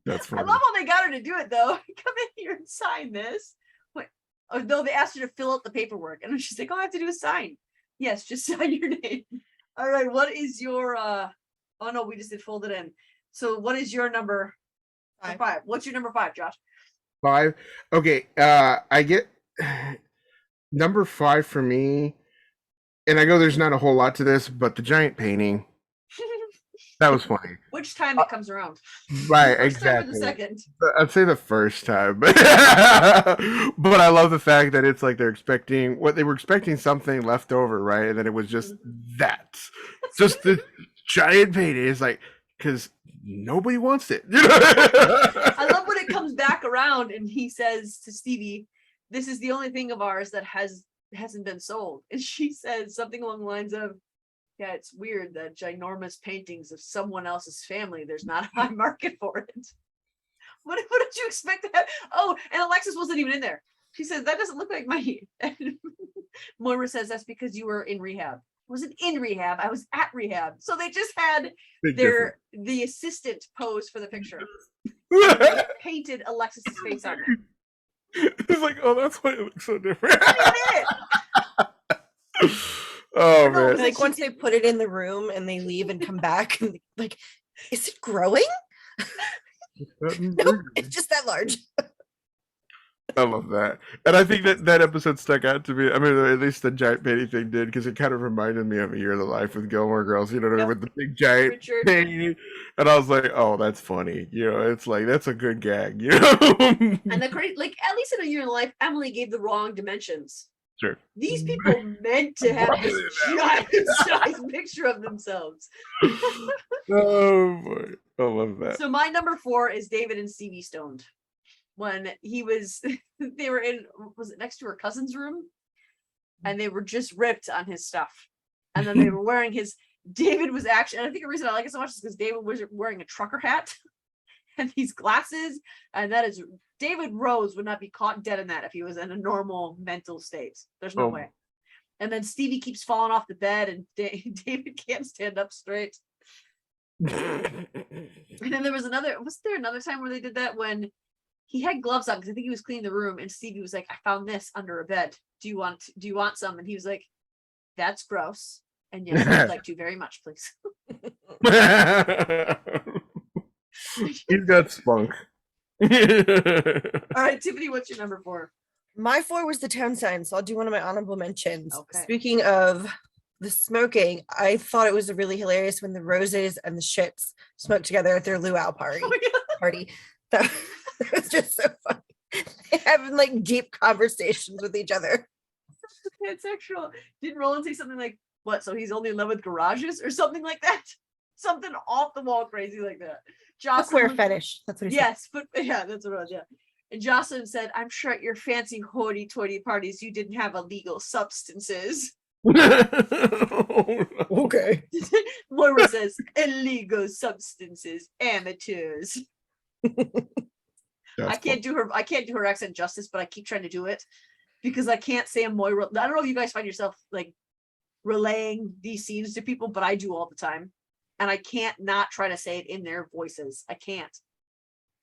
That's funny. I love how they got her to do it though. Come in here and sign this. Wait, oh no, they asked her to fill out the paperwork, and she's like, "All I have to do is sign." Yes, just sign your name. All right, what is your? Oh no, we just did fold it in. So what is your number 5? What's your number 5, Josh? 5. Okay, I get number 5 for me, and I go, there's not a whole lot to this, but the giant painting. That was funny. Which time it comes around? Right, First time or exactly. the second? I'd say the first time, but but I love the fact that it's like they were expecting something left over, right? And then it was just that, just the giant painting. It's like, because nobody wants it. I love when it comes back around and he says to Stevie, "This is the only thing of ours that hasn't been sold," and she says something along the lines of, "Yeah, it's weird that ginormous paintings of someone else's family, there's not a high market for it." What did you expect to have? Oh, and Alexis wasn't even in there. She says, "That doesn't look like my." And Moira says, "That's because you were in rehab." I wasn't in rehab. I was at rehab. So they just had the assistant pose for the picture. They painted Alexis's face on it. It's like, oh, that's why it looks so different. It. Oh No, man! Like once they put it in the room and they leave and come back, and like, is it growing? No, it's just that large. I love that, and I think that episode stuck out to me. I mean, at least the giant painting thing did, because it kind of reminded me of A Year of the Life with Gilmore Girls. You know what I mean, with the big giant Richard. painting, and I was like, oh, that's funny. It's like that's a good gag. And the great, like, at least in A Year in Life, Emily gave the wrong dimensions. Sure. These people meant to have this giant size picture of themselves. Oh boy, I love that. So my number 4 is David and Stevie stoned. When they were in, was it next to her cousin's room? And they were just ripped on his stuff. And then they were wearing David was actually, and I think the reason I like it so much is because David was wearing a trucker hat and these glasses. And that is, David Rose would not be caught dead in that if he was in a normal mental state. There's no way. And then Stevie keeps falling off the bed and David can't stand up straight. And then there was there another time where they did that when he had gloves on, because I think he was cleaning the room, and Stevie was like, "I found this under a bed. Do you want some?" And he was like, "That's gross. And yes, I'd like to very much, please." He's got spunk. All right, Tiffany, what's your number 4? My 4 was the town sign, so I'll do one of my honorable mentions. Okay. Speaking of the smoking, I thought it was really hilarious when the Roses and the Schitts smoked together at their luau party. That was just so funny. They having like deep conversations with each other. Pansexual. Didn't Roland say something like, "What? So he's only in love with garages," or something like that? Something off the wall crazy like that. Jocelyn, queer fetish. That's what he said. Yes, but yeah, that's what it was. Yeah. And Jocelyn said, "I'm sure at your fancy hoity-toity parties you didn't have illegal substances." Oh, no. Okay. Moira says, illegal substances, amateurs. I can't do her accent justice, but I keep trying to do it because I can't say a Moira. I don't know if you guys find yourself like relaying these scenes to people, but I do all the time. And I can't not try to say it in their voices. I can't.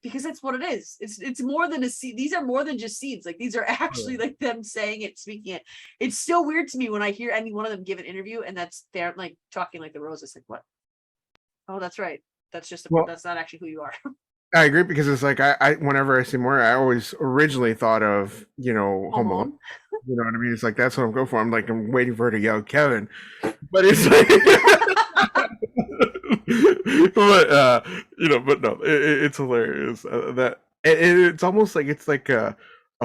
Because that's what it is. It's more than a scene. These are more than just scenes. Like these are actually like them saying it, speaking it. It's still weird to me when I hear any one of them give an interview and they're like talking like the Roses. Like what? Oh, that's right. That's just that's not actually who you are. I agree because it's like I whenever I see Moira, I always originally thought of Home Alone. You know what I mean? It's like that's what I'm going for. I'm like I'm waiting for her to yell Kevin, but it's like, but no, it's hilarious that it's almost like it's like a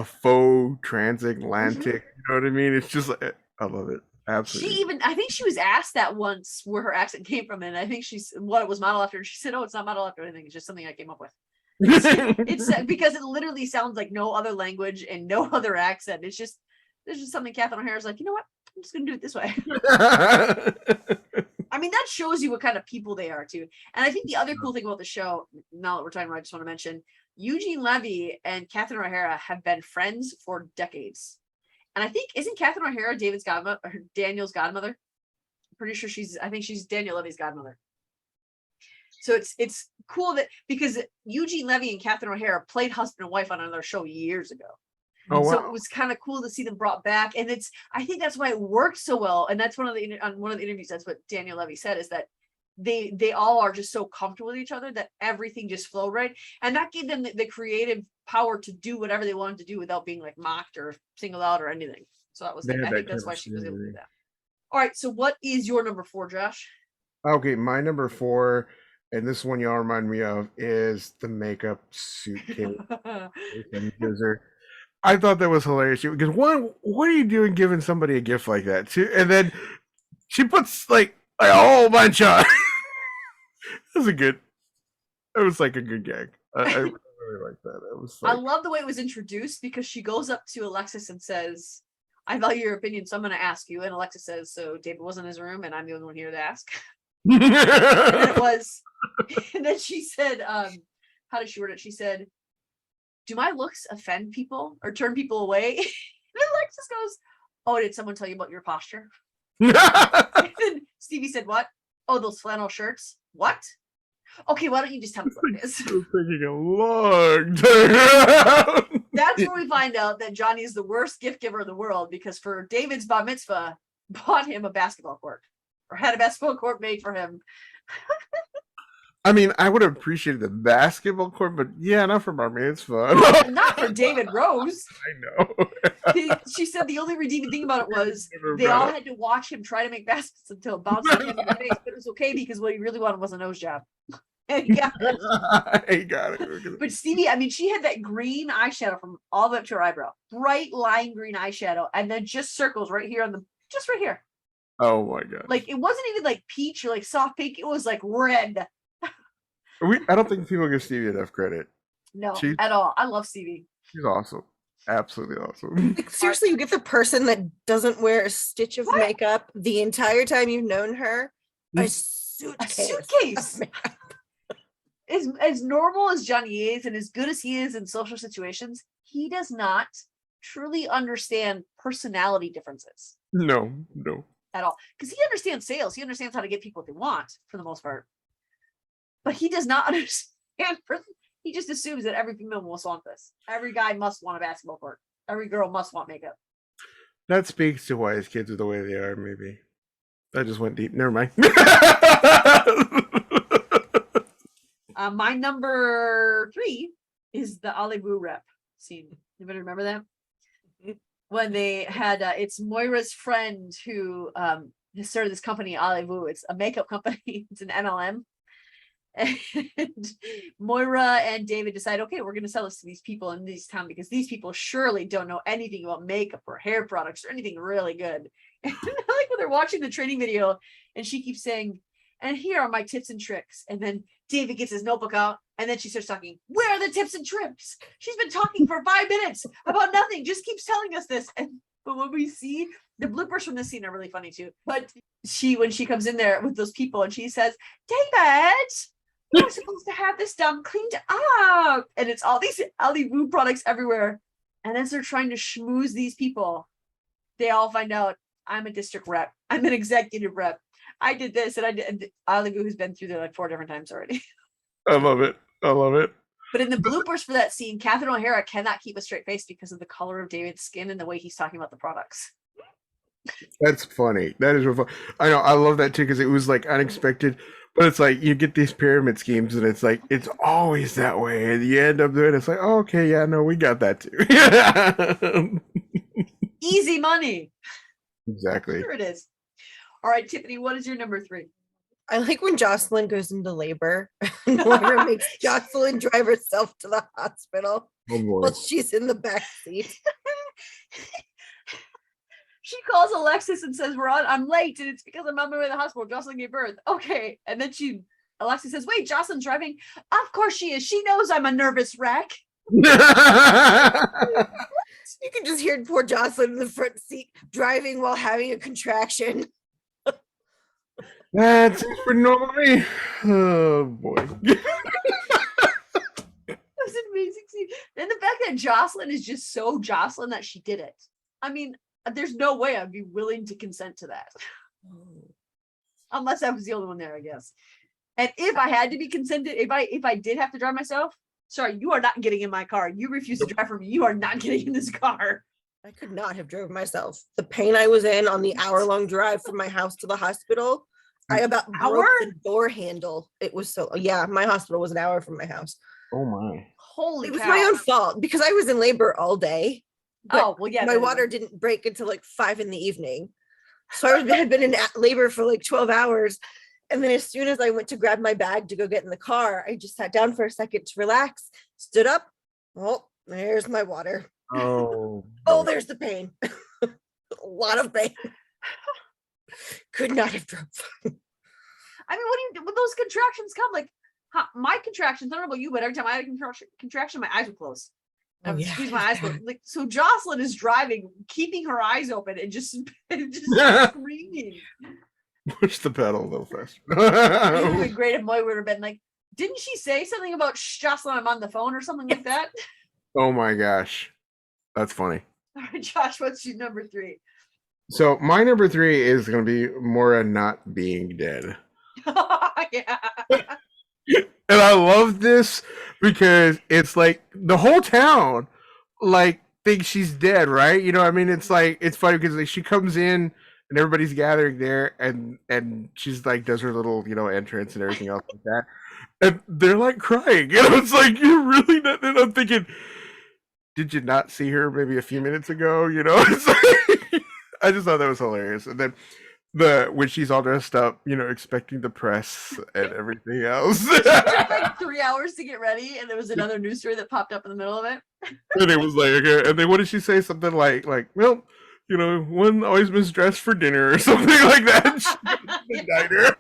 faux transatlantic. You know what I mean? It's just like I love it. Absolutely. I think she was asked that once where her accent came from, and I think she's what it was modeled after. She said, "Oh, it's not modeled after anything. It's just something I came up with." It's because it literally sounds like no other language and no other accent. It's just there's just something Catherine O'Hara's like, you know what? I'm just gonna do it this way. I mean, that shows you what kind of people they are too. And I think the other cool thing about the show, now that we're talking about, I just want to mention Eugene Levy and Catherine O'Hara have been friends for decades. And I think isn't Catherine O'Hara David's godmother or Daniel's godmother? I'm pretty sure I think she's Daniel Levy's godmother. So it's cool that because Eugene Levy and Catherine O'Hara played husband and wife on another show years ago. Oh, wow. So it was kind of cool to see them brought back. And I think that's why it worked so well. And that's on one of the interviews, that's what Daniel Levy said, is that they all are just so comfortable with each other that everything just flowed right. And that gave them the creative power to do whatever they wanted to do without being like mocked or singled out or anything. So that was, I think that's why she was able to do that. All right. So what is your number 4, Josh? Okay. My number 4, and this one y'all remind me of, is the makeup suitcase. I thought that was hilarious because what are you doing giving somebody a gift like that? And then she puts like a whole bunch on. It was like a good gag. I really like that. It was like, I love the way it was introduced because she goes up to Alexis and says, I value your opinion, so I'm going to ask you. And Alexis says, so David was in his room and I'm the only one here to ask. And then it was, and then she said, how did she word it? She said, do my looks offend people or turn people away? And Alexis goes, oh, did someone tell you about your posture? And then Stevie said, what? Oh, those flannel shirts. What? Okay, why don't you just tell me what it is? It's taking a long time. That's where we find out that Johnny is the worst gift giver in the world because for David's bar mitzvah, bought him a basketball court or had a basketball court made for him. I mean, I would have appreciated the basketball court, but yeah, not for bar mitzvah. Not for David Rose. I know. She said the only redeeming thing about it was they all had to watch him try to make baskets until it bounced on him in the face, but it was okay because what he really wanted was a nose job. And he got it. But Stevie, I mean, she had that green eyeshadow from all the way up to her eyebrow, bright lime green eyeshadow, and then just circles right here just right here. Oh my god! Like it wasn't even like peach or like soft pink; it was like red. I don't think people give Stevie enough credit. No, at all. I love Stevie. She's awesome. Absolutely awesome. Like, seriously, you get the person that doesn't wear a stitch of makeup the entire time you've known her. A suitcase. As normal as Johnny is and as good as he is in social situations, he does not truly understand personality differences. No. At all. Because he understands sales. He understands how to get people what they want for the most part. But he does not understand. He just assumes that every female must want this. Every guy must want a basketball court. Every girl must want makeup. That speaks to why his kids are the way they are, maybe. I just went deep. Never mind. My number 3 is the Alibu rep scene. Anybody remember that? When they had, it's Moira's friend who has started this company, Alibu. It's a makeup company. It's an MLM. And Moira and David decide, okay, we're going to sell this to these people in this town because these people surely don't know anything about makeup or hair products or anything really good. And I like when they're watching the training video and she keeps saying, and here are my tips and tricks. And then David gets his notebook out and then she starts talking, where are the tips and tricks? She's been talking for 5 minutes about nothing, just keeps telling us this. And But when we see the bloopers from this scene are really funny too. But when she comes in there with those people and she says, David, you're supposed to have this done cleaned up. And it's all these Ali Boo products everywhere. And as they're trying to schmooze these people, they all find out I'm a district rep. I'm an executive rep. I did this and I did. Ali Boo has been through there like 4 different times already. I love it. I love it. But in the bloopers for that scene, Catherine O'Hara cannot keep a straight face because of the color of David's skin and the way he's talking about the products. That's funny. That is real fun. I know. I love that too because it was like unexpected. But it's like you get these pyramid schemes and it's like it's always that way. And you end up doing it's like, oh, okay, yeah, no, we got that too. Easy money. Exactly. Sure it is. All right, Tiffany, what is your number 3? I like when Jocelyn goes into labor and Moira makes Jocelyn drive herself to the hospital Oh boy. while she's in the back seat. She calls Alexis and says, I'm late and it's because I'm on my way to the hospital. Jocelyn gave birth. Okay. And then Alexis says, wait, Jocelyn's driving. Of course she is. She knows I'm a nervous wreck. You can just hear poor Jocelyn in the front seat driving while having a contraction. That's it for normally. Oh boy. It was an amazing scene. And the fact that Jocelyn is just so Jocelyn that she did it. I mean, there's no way I'd be willing to consent to that. Unless I was the only one there, I guess. And if I had to be consented, if I did have to drive myself, sorry, you are not getting in my car. You refuse to drive for me. You are not getting in this car. I could not have drove myself. The pain I was in on the hour-long drive from my house to the hospital, I about broke the door handle. It was so, yeah, my hospital was an hour from my house. Oh my. Holy It was cow. my own fault because I was in labor all day. Oh, well, yeah. My water didn't break until like 5 p.m. So I had been in labor for like 12 hours. And then as soon as I went to grab my bag to go get in the car, I just sat down for a second to relax, stood up. Oh, there's my water. Oh. Oh, there's the pain. A lot of pain. Could not have drove. I mean, when those contractions come, like my contractions, I don't know about you, but every time I had a contraction, my eyes would close. I would squeeze my eyes closed. Like, so Jocelyn is driving, keeping her eyes open and just screaming. Push the pedal a little fast. It would have been great if Moy would have been like, didn't she say something about Jocelyn, I'm on the phone or something like that? Oh my gosh. That's funny. All right, Josh, what's your number 3? So my number 3 is going to be Moira not being dead. Yeah. And I love this because it's like the whole town like thinks she's dead, right? You know, I mean, it's like it's funny because like she comes in and everybody's gathering there, and she's like does her little entrance and everything else like that, and they're like crying. It's like you're really not. And I'm thinking, did you not see her maybe a few minutes ago? It's like, I just thought that was hilarious, and then. When she's all dressed up, expecting the press and everything else. It took like 3 hours to get ready, and there was another news story that popped up in the middle of it. And it was like, okay, and then what did she say? Something like, well, one always misdressed for dinner or something like that. Diner.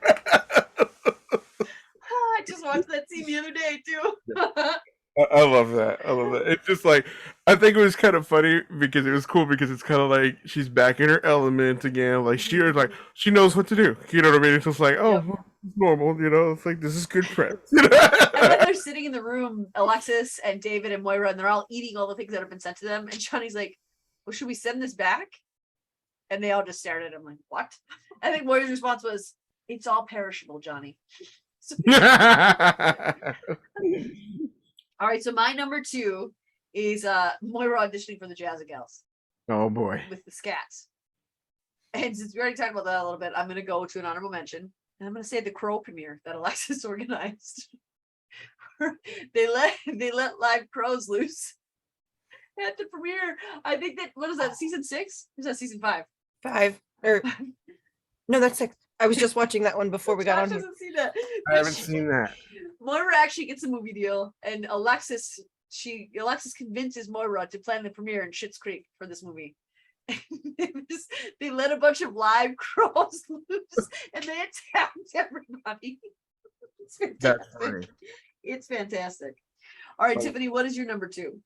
I just watched that scene the other day too. I love that. I love that. It's just like I think it was kind of funny because it was cool because it's kind of like she's back in her element again. Like she knows what to do. You know what I mean? It's just like, oh, it's normal. It's like this is good prep. And then they're sitting in the room, Alexis and David and Moira, and they're all eating all the things that have been sent to them. And Johnny's like, "Well, should we send this back?" And they all just stared at him like, "What?" I think Moira's response was, "It's all perishable, Johnny." All right, so my number 2 is Moira auditioning for the Jazzy Gals. Oh boy. With the Scats. And since we already talked about that a little bit, I'm going to go to an honorable mention. And I'm going to say the Crow premiere that Alexis organized. they let live crows loose at the premiere. I think that, what is that, season 6? Or is that season 5? 5. Or no, that's 6. I was just watching that one before we got on here. I haven't seen that. Moira actually gets a movie deal, and Alexis convinces Moira to plan the premiere in Schitt's Creek for this movie. They let a bunch of live crows loose, and they attacked everybody. It's fantastic. That's funny. It's fantastic. All right, Tiffany, what is your number 2?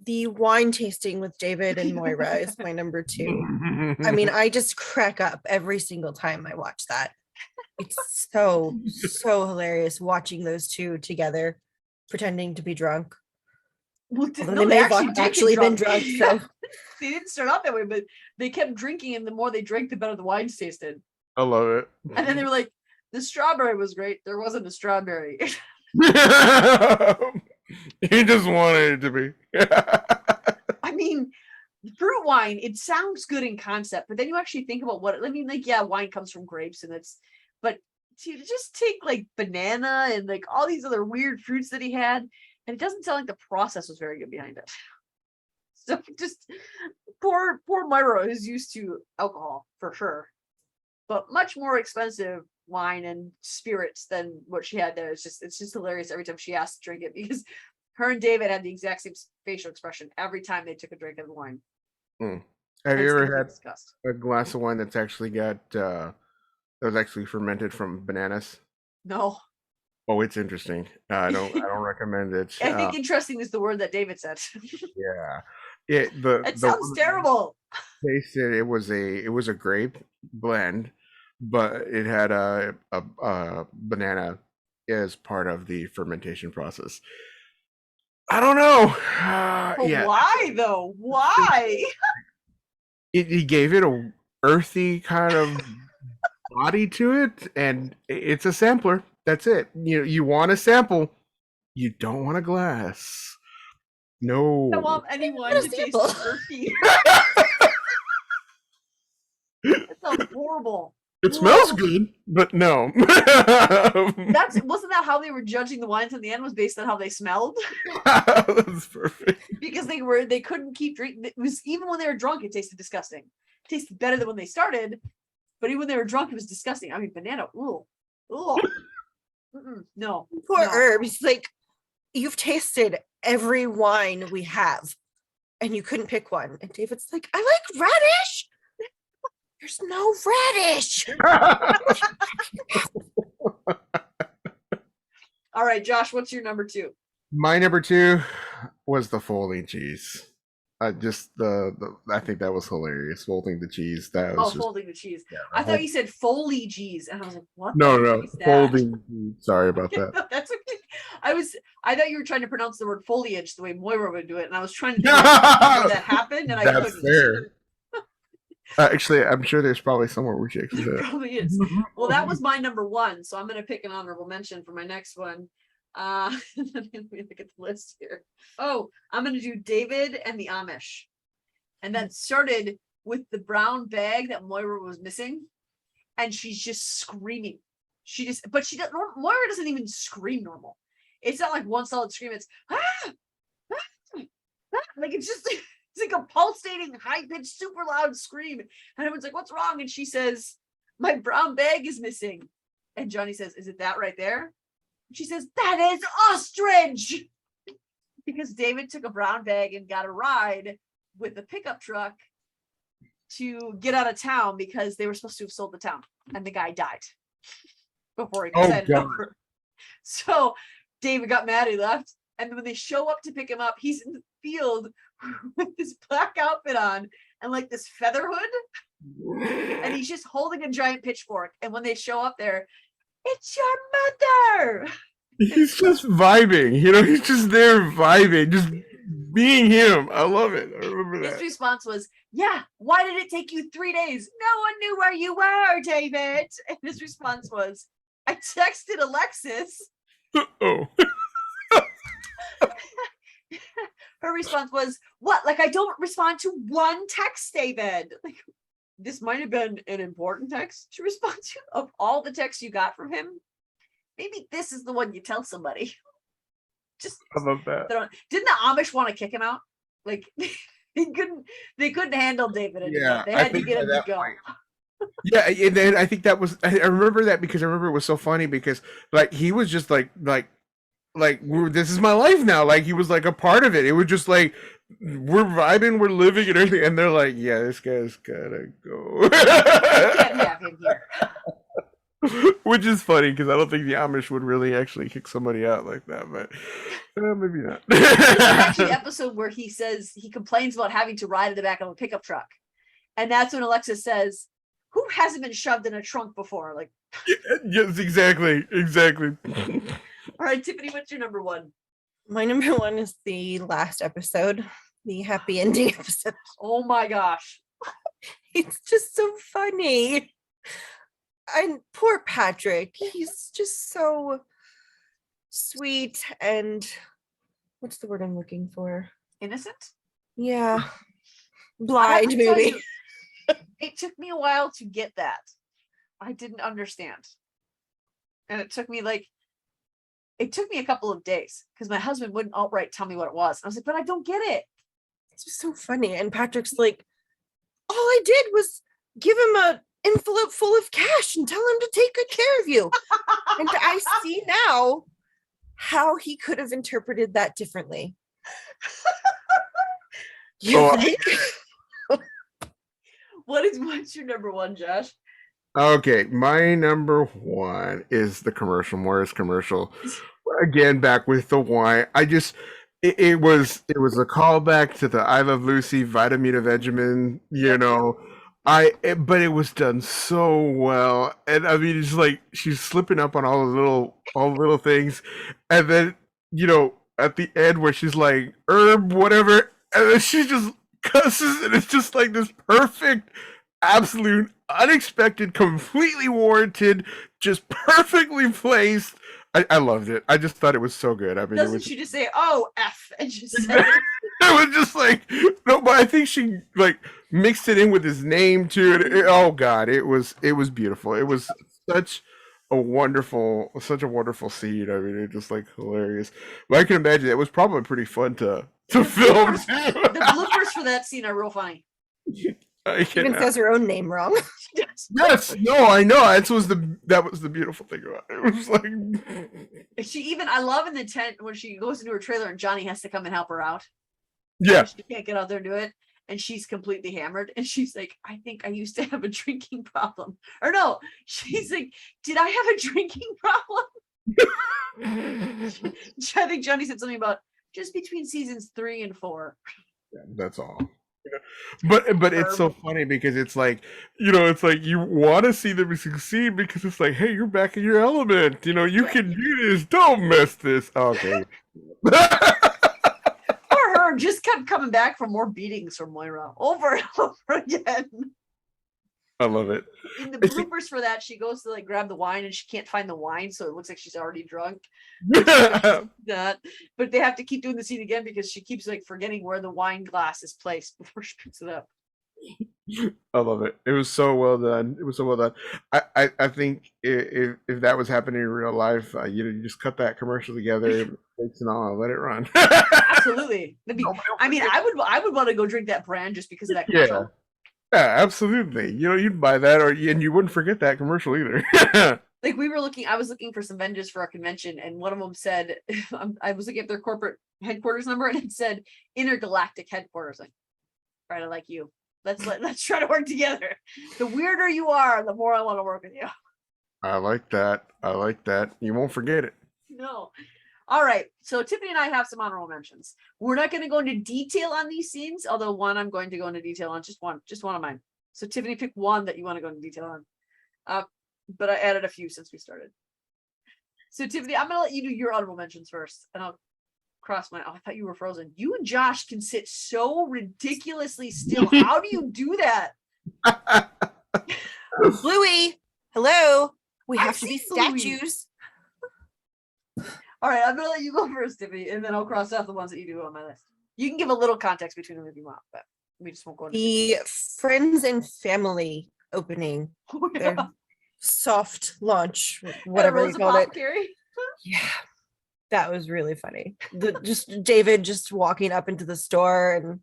the wine tasting with David and Moira is my number 2. I mean, I just crack up every single time I watch that. It's so hilarious watching those two together pretending to be drunk. Well, Although no, they may have actually did get actually been drunk. So they didn't start out that way, but they kept drinking, and the more they drank, the better the wines tasted. I love it. And then they were like, the strawberry was great. There wasn't a strawberry. He just wanted it to be. I mean, fruit wine, it sounds good in concept, but then you actually think about what I mean, like, yeah, wine comes from grapes, and but to just take like banana and like all these other weird fruits that he had, and it doesn't sound like the process was very good behind it. So just poor Myra is used to alcohol for sure, but much more expensive wine and spirits than what she had there. It's just hilarious every time she asked to drink it, because her and David had the exact same facial expression every time they took a drink of the wine. Have you ever had a glass of wine that's actually got that was actually fermented from bananas? No. Oh, it's interesting. I don't recommend it. I think interesting is the word that David said. Yeah. It sounds terrible. Tasted it was a grape blend, but it had a banana as part of the fermentation process. I don't know. Yeah. Why though? Why? He gave it a earthy kind of body to it, and it's a sampler. That's it. You want a sample, you don't want a glass. No. I don't want anyone to taste earthy. That sounds horrible. It smells good, but no. Wasn't that how they were judging the wines in the end, was based on how they smelled? That's perfect. Because they couldn't keep drinking. It was, even when they were drunk, it tasted disgusting. It tasted better than when they started, but even when they were drunk, it was disgusting. I mean, banana, ooh. No. Poor Herb. He's like, you've tasted every wine we have, and you couldn't pick one. And David's like, I like radish. There's no radish. All right, Josh, what's your number 2? My number 2 was the folding cheese. Just I think that was hilarious. Folding the cheese. That was folding the cheese. Yeah, I thought you said Foley cheese, and I was like, what? No, folding. Sorry about that. That's okay. I thought you were trying to pronounce the word foliage the way Moira would do it, and I was trying to do that happened, and I couldn't. That's fair. Actually, I'm sure there's probably somewhere where she actually There probably is. Well, that was my number 1, so I'm going to pick an honorable mention for my next one. Let me look at the list here. Oh, I'm going to do David and the Amish. And that started with the brown bag that Moira was missing, and she's just screaming. Moira doesn't even scream normal. It's not like one solid scream. It's like it's just it's like a pulsating, high-pitched, super loud scream. And everyone's like, what's wrong? And she says, my brown bag is missing. And Johnny says, is it that right there? And she says, that is ostrich. Because David took a brown bag and got a ride with a pickup truck to get out of town, because they were supposed to have sold the town, and the guy died before he could send over. So David got mad, he left. And when they show up to pick him up, he's in the field with this black outfit on and like this feather hood, and he's just holding a giant pitchfork. And when they show up there, it's your mother. He's just vibing, he's just there vibing, just being him. I love it. I remember that. His response was, yeah, why did it take you 3 days? No one knew where you were, David. And his response was, I texted Alexis. Oh. Her response was, what? Like, I don't respond to one text, David. Like, this might have been an important text to respond to. Of all the texts you got from him, maybe this is the one you tell somebody. Just, I love that. Didn't the Amish want to kick him out? Like, they couldn't handle David anymore. They had to get him to go. Yeah, and then I think that was, I remember that because I remember it was so funny, because like he was just like this is my life now. Like he was like a part of it. It was just like we're vibing, we're living and everything, and they're like, yeah, this guy's gotta go. We can't have him here. Which is funny because I don't think the Amish would really actually kick somebody out like that, but maybe not. There's actually an episode where he says he complains about having to ride in the back of a pickup truck. And that's when Alexis says, who hasn't been shoved in a trunk before? Like, Yes, exactly. all right, Tiffany, what's your number one? My number one is the last episode, the happy ending episode. Oh my gosh. It's just so funny. And poor Patrick, he's just so sweet and what's the word I'm looking for? Innocent? Yeah. I have Blind, to tell maybe. you, it took me a while to get that. I didn't understand. And it took me a couple of days because my husband wouldn't outright tell me what it was. I was like, but I don't get it. It's just so funny. And Patrick's like, all I did was give him a envelope full of cash and tell him to take good care of you. And I see now how he could have interpreted that differently. You Oh, think? What's your number one, Josh? Okay, my number one is the commercial, Morris commercial. Again, back with the wine. It was a callback to the I Love Lucy Vitamina Vegemin, but it was done so well. And I mean, it's like she's slipping up on all the little things. And then, at the end where she's like, herb, whatever, and then she just cusses, and it's just like this perfect, absolute, unexpected, completely warranted, just perfectly placed. I loved it. I just thought it was so good. I mean, Doesn't she just say, "Oh, F," and just say it was just like, no, but I think she like mixed it in with his name too. Oh God, it was beautiful. It was such a wonderful scene. I mean, it just like hilarious. But I can imagine it was probably pretty fun to film. The bloopers for that scene are real funny. She even says her own name wrong. Yes, no, I know. That was the beautiful thing about it. It was like I love in the tent when she goes into her trailer and Johnny has to come and help her out. Yeah. She can't get out there and do it. And she's completely hammered. And she's like, I think I used to have a drinking problem. Or no, she's like, did I have a drinking problem? I think Johnny said something about just between seasons 3 and 4. Yeah, that's all. But it's so funny because it's like, it's like you want to see them succeed because it's like, hey, you're back in your element. You can do this. Don't mess this. Okay. Or her just kept coming back for more beatings from Moira over and over again. I love it. In the bloopers for that, she goes to like grab the wine and she can't find the wine, so it looks like she's already drunk. That, but they have to keep doing the scene again because she keeps like forgetting where the wine glass is placed before she picks it up. I love it. It was so well done. I think if that was happening in real life, you just cut that commercial together, and all, let it run. Absolutely. I mean, I would want to go drink that brand just because of that commercial. Yeah, absolutely. You'd buy that, and you wouldn't forget that commercial either. Like I was looking for some vendors for our convention, and one of them said, I was looking at their corporate headquarters number, and it said intergalactic headquarters. Like, right, I like you. Let's try to work together. The weirder you are, the more I want to work with you. I like that. You won't forget it. No. All right. So Tiffany and I have some honorable mentions. We're not going to go into detail on these scenes, although one I'm going to go into detail on, just one of mine. So Tiffany, pick one that you want to go into detail on. But I added a few since we started. So Tiffany, I'm going to let you do your honorable mentions first, and I'll cross my. Oh, I thought you were frozen. You and Josh can sit so ridiculously still. How do you do that? Bluey, hello. We have to be Bluey. statues. All right, I'm gonna let you go first, Tiffany, and then I'll cross out the ones that you do on my list. You can give a little context between them if you want, but we just won't go into the friends and family opening. Oh, yeah. Their soft launch, whatever you called it. Carrie. Yeah, that was really funny. Just David just walking up into the store and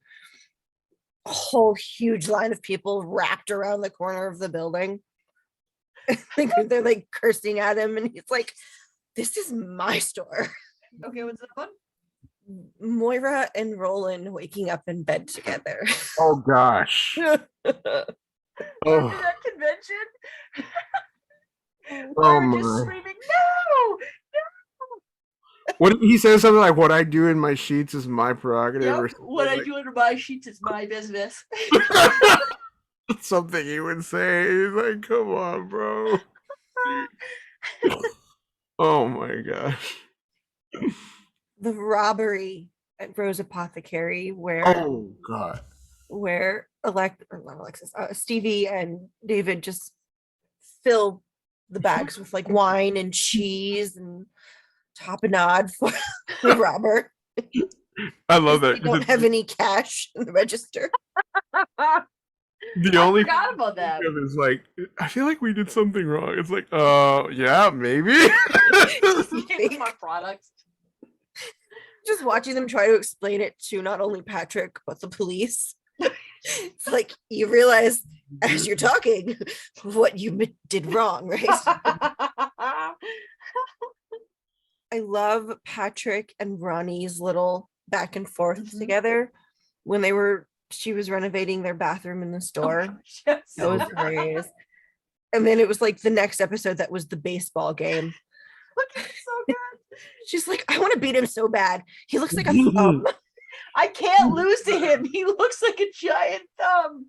a whole huge line of people wrapped around the corner of the building. They're like cursing at him, and he's like, "This is my store." Okay, what's that one? Moira and Roland waking up in bed together. Oh gosh. After that convention. Oh Moira just my. screaming, no! What he says something like, "What I do in my sheets is my prerogative," or Yep, what I something, do under my sheets is my business. like, something he would say. He's like, "Come on, bro." Oh my gosh. The robbery at Rose Apothecary, where Oh god. Not Alexis, Stevie and David just fill the bags with like wine and cheese and tapenade for the robber. I love They that. don't have any cash in the register. The I only forgot about that. thing is like, I feel like we did something wrong. It's like, yeah, maybe. Gave them our products. Just watching them try to explain it to not only Patrick but the police. It's like you realize as you're talking what you did wrong, right? I love Patrick and Ronnie's little back and forth together when she was renovating their bathroom in the store. That was hilarious. And then it was like the next episode that was the baseball game. Looking so good. She's like, I want to beat him so bad. He looks like a thumb. I can't lose to him. He looks like a giant thumb.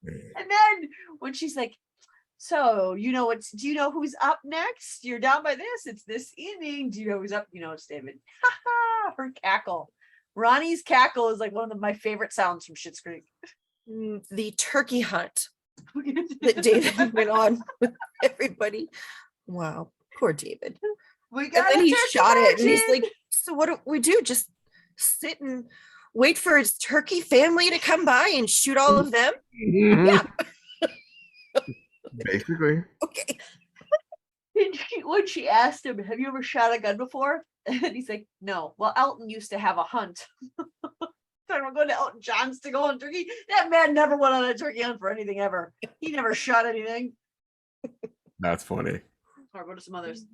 And then when she's like, so do you know who's up next? You're down by this. It's this inning. Do you know who's up? You know, it's David. Her cackle. Ronnie's cackle is like one of my favorite sounds from Schitt's Creek. The turkey hunt that David went on with everybody. Wow, poor David. We got and then he shot it, and he's magic. like, so what do we do? Just sit and wait for his turkey family to come by and shoot all of them? Yeah. Basically. Okay. When she asked him, have you ever shot a gun before? And he's like, no. Well, Elton used to have a hunt. So we're going to Elton John's to go on turkey. That man never went on a turkey hunt for anything ever. He never shot anything. That's funny. Or go to some others.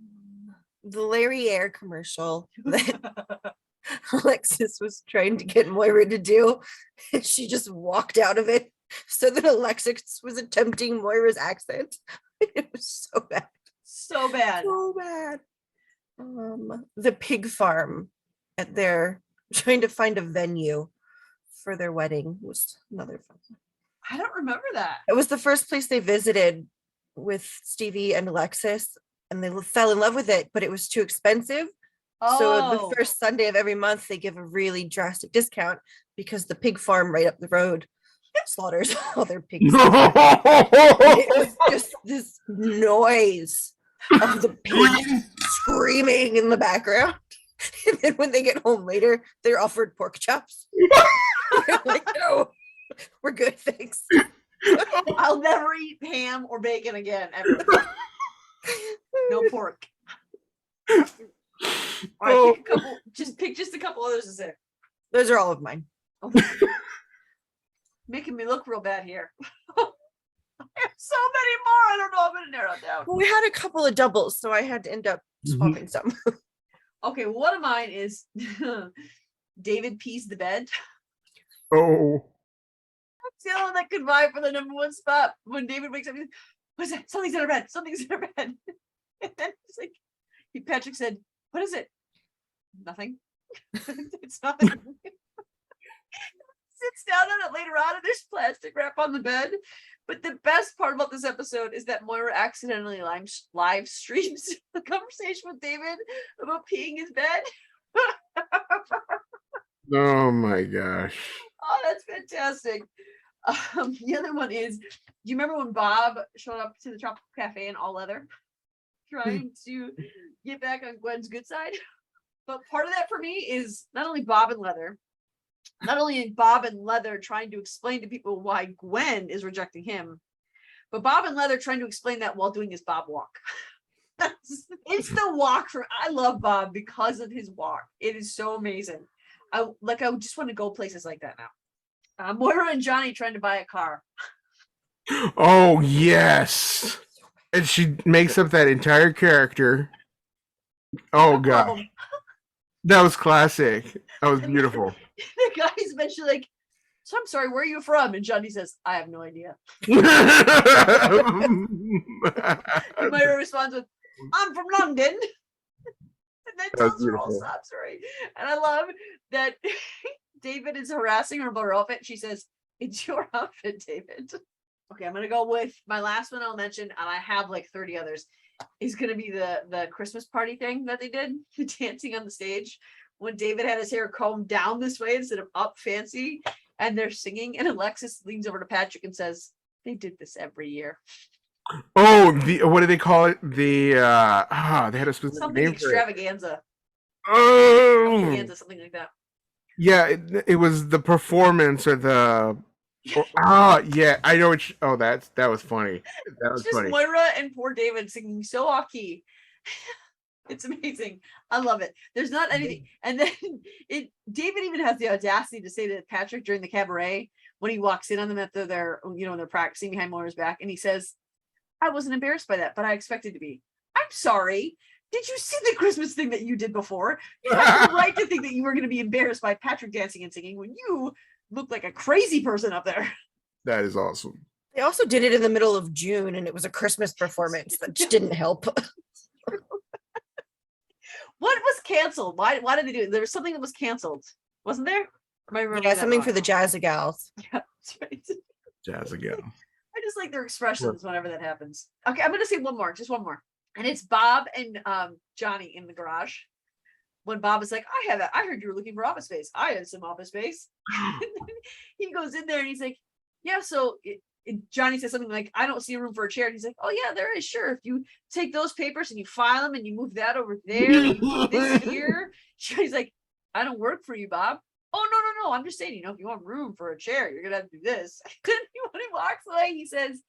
The Larry Air commercial that Alexis was trying to get Moira to do. She just walked out of it so that Alexis was attempting Moira's accent. It was so bad. So bad. So bad. The pig farm at their trying to find a venue for their wedding was another fun. I don't remember that. It was the first place they visited with Stevie and Alexis, and they fell in love with it, but it was too expensive. So the first Sunday of every month, they give a really drastic discount because the pig farm right up the road slaughters all their pigs. It was just this noise of the pigs screaming in the background. And then when they get home later, they're offered pork chops. They're like, no, we're good, thanks. I'll never eat ham or bacon again, ever. No pork. All right, pick just a couple others to say. Those are all of mine. Oh. Making me look real bad here. I have so many more. I don't know. I'm gonna narrow it down. Well, we had a couple of doubles, so I had to end up swapping some. Okay, well, one of mine is David pees the bed. Oh. That's the only one that could vie for the #1 spot. When David wakes up, he's like, "What's that? Something's in her bed. Something's in her bed." And then it's like, Patrick said, "What is it?" Nothing. It's nothing. Sits down on it later on, and there's plastic wrap on the bed. But the best part about this episode is that Moira accidentally live streams the conversation with David about peeing his bed. Oh my gosh. Oh, that's fantastic. The other one is, do you remember when Bob showed up to the Tropical Cafe in all leather, trying to get back on Gwen's good side? But part of that for me is not only Bob and leather trying to explain to people why Gwen is rejecting him, but Bob and Leather trying to explain that while doing his Bob walk. It's the walk I love Bob because of his walk. It is so amazing. I just want to go places like that now. Moira and Johnny trying to buy a car. Oh yes. And she makes up that entire character. Oh god. That was classic. That was beautiful. The guy's eventually like, So I'm sorry, where are you from? And Johnny says, I have no idea. And Moira responds with, I'm from London. And then tells her whole sob story. And I love that David is harassing her about her outfit. She says, it's your outfit, David. Okay, I'm gonna go with my last one I'll mention, and I have like 30 others. Is gonna be the Christmas party thing that they did, the dancing on the stage when David had his hair combed down this way instead of up fancy, and they're singing, and Alexis leans over to Patrick and says, they did this every year. Oh, what do they call it? They had a specific Something name extravaganza. for it. Oh, Extravaganza, something like that. Yeah, it was the performance or the. Yeah, I know. That was funny. That was It's just funny. Moira and poor David singing so off key. It's amazing. I love it. There's not anything. And then David even has the audacity to say to Patrick during the cabaret when he walks in on them after they're practicing behind Moira's back, and he says, I wasn't embarrassed by that, but I expected to be. I'm sorry. Did you see the Christmas thing that you did before? You had the right to think that you were going to be embarrassed by Patrick dancing and singing when you look like a crazy person up there. That is awesome. They also did it in the middle of June, and it was a Christmas performance that didn't help. What was canceled? Why did they do it? There was something that was canceled, wasn't there? Am I remembering Yeah, that something wrong? for the Jazzy Gals. Yeah, that's right. Jazz again. I just like their expressions whenever that happens. Okay, I'm gonna say one more, just one more. And it's Bob and Johnny in the garage. When Bob is like, I heard you were looking for office space. I had some office space. He goes in there and he's like, yeah, so Johnny says something like, I don't see a room for a chair. And he's like, oh yeah, there is. Sure. If you take those papers and you file them and you move that over there, and you move this here. Johnny's like, I don't work for you, Bob. Oh, no. I'm just saying, if you want room for a chair, you're going to have to do this. Then when he walks away, he says,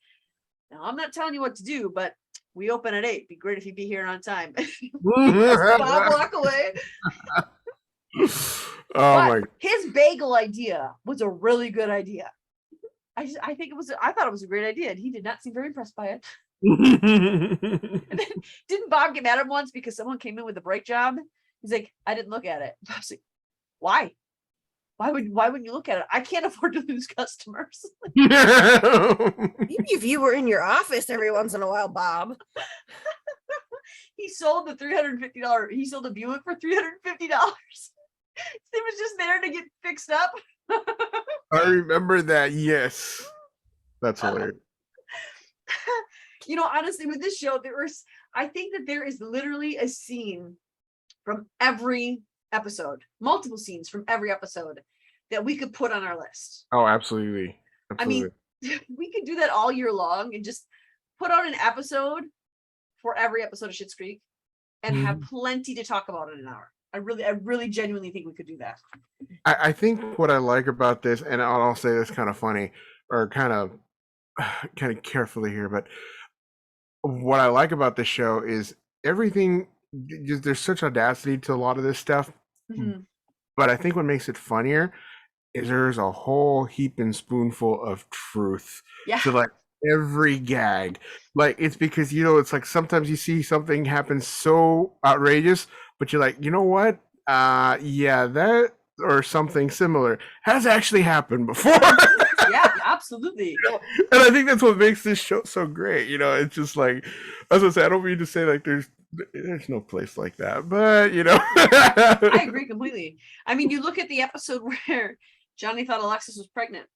no, I'm not telling you what to do, but we open at 8. Be great if you'd be here on time. Bob walk away. My! His bagel idea was a really good idea. I thought it was a great idea, and he did not seem very impressed by it. And then, didn't Bob get mad at him once because someone came in with a brake job? He's like, I didn't look at it. Bob's like, why? Why wouldn't you look at it? I can't afford to lose customers. Maybe if you were in your office every once in a while, Bob. He sold the $350. He sold a Buick for $350. He was just there to get fixed up. I remember that. Yes, that's hilarious. Honestly, with this show, I think that there is literally a scene from every episode, multiple scenes from every episode that we could put on our list. Oh, absolutely. I mean, we could do that all year long and just put out an episode for every episode of Schitt's Creek and have plenty to talk about in an hour. I really genuinely think we could do that. I think what I like about this, and I'll say this kind of funny or kind of carefully here, but what I like about this show is everything. There's such audacity to a lot of this stuff, but I think what makes it funnier is there's a whole heap and spoonful of truth to like every gag. Like, it's because it's like sometimes you see something happen so outrageous, but you're like, you know what? That or something similar has actually happened before. Yeah, absolutely. And I think that's what makes this show so great. It's just like, as I say, I don't mean to say like there's no place like that, but I agree completely. I mean, you look at the episode where Johnny thought Alexis was pregnant.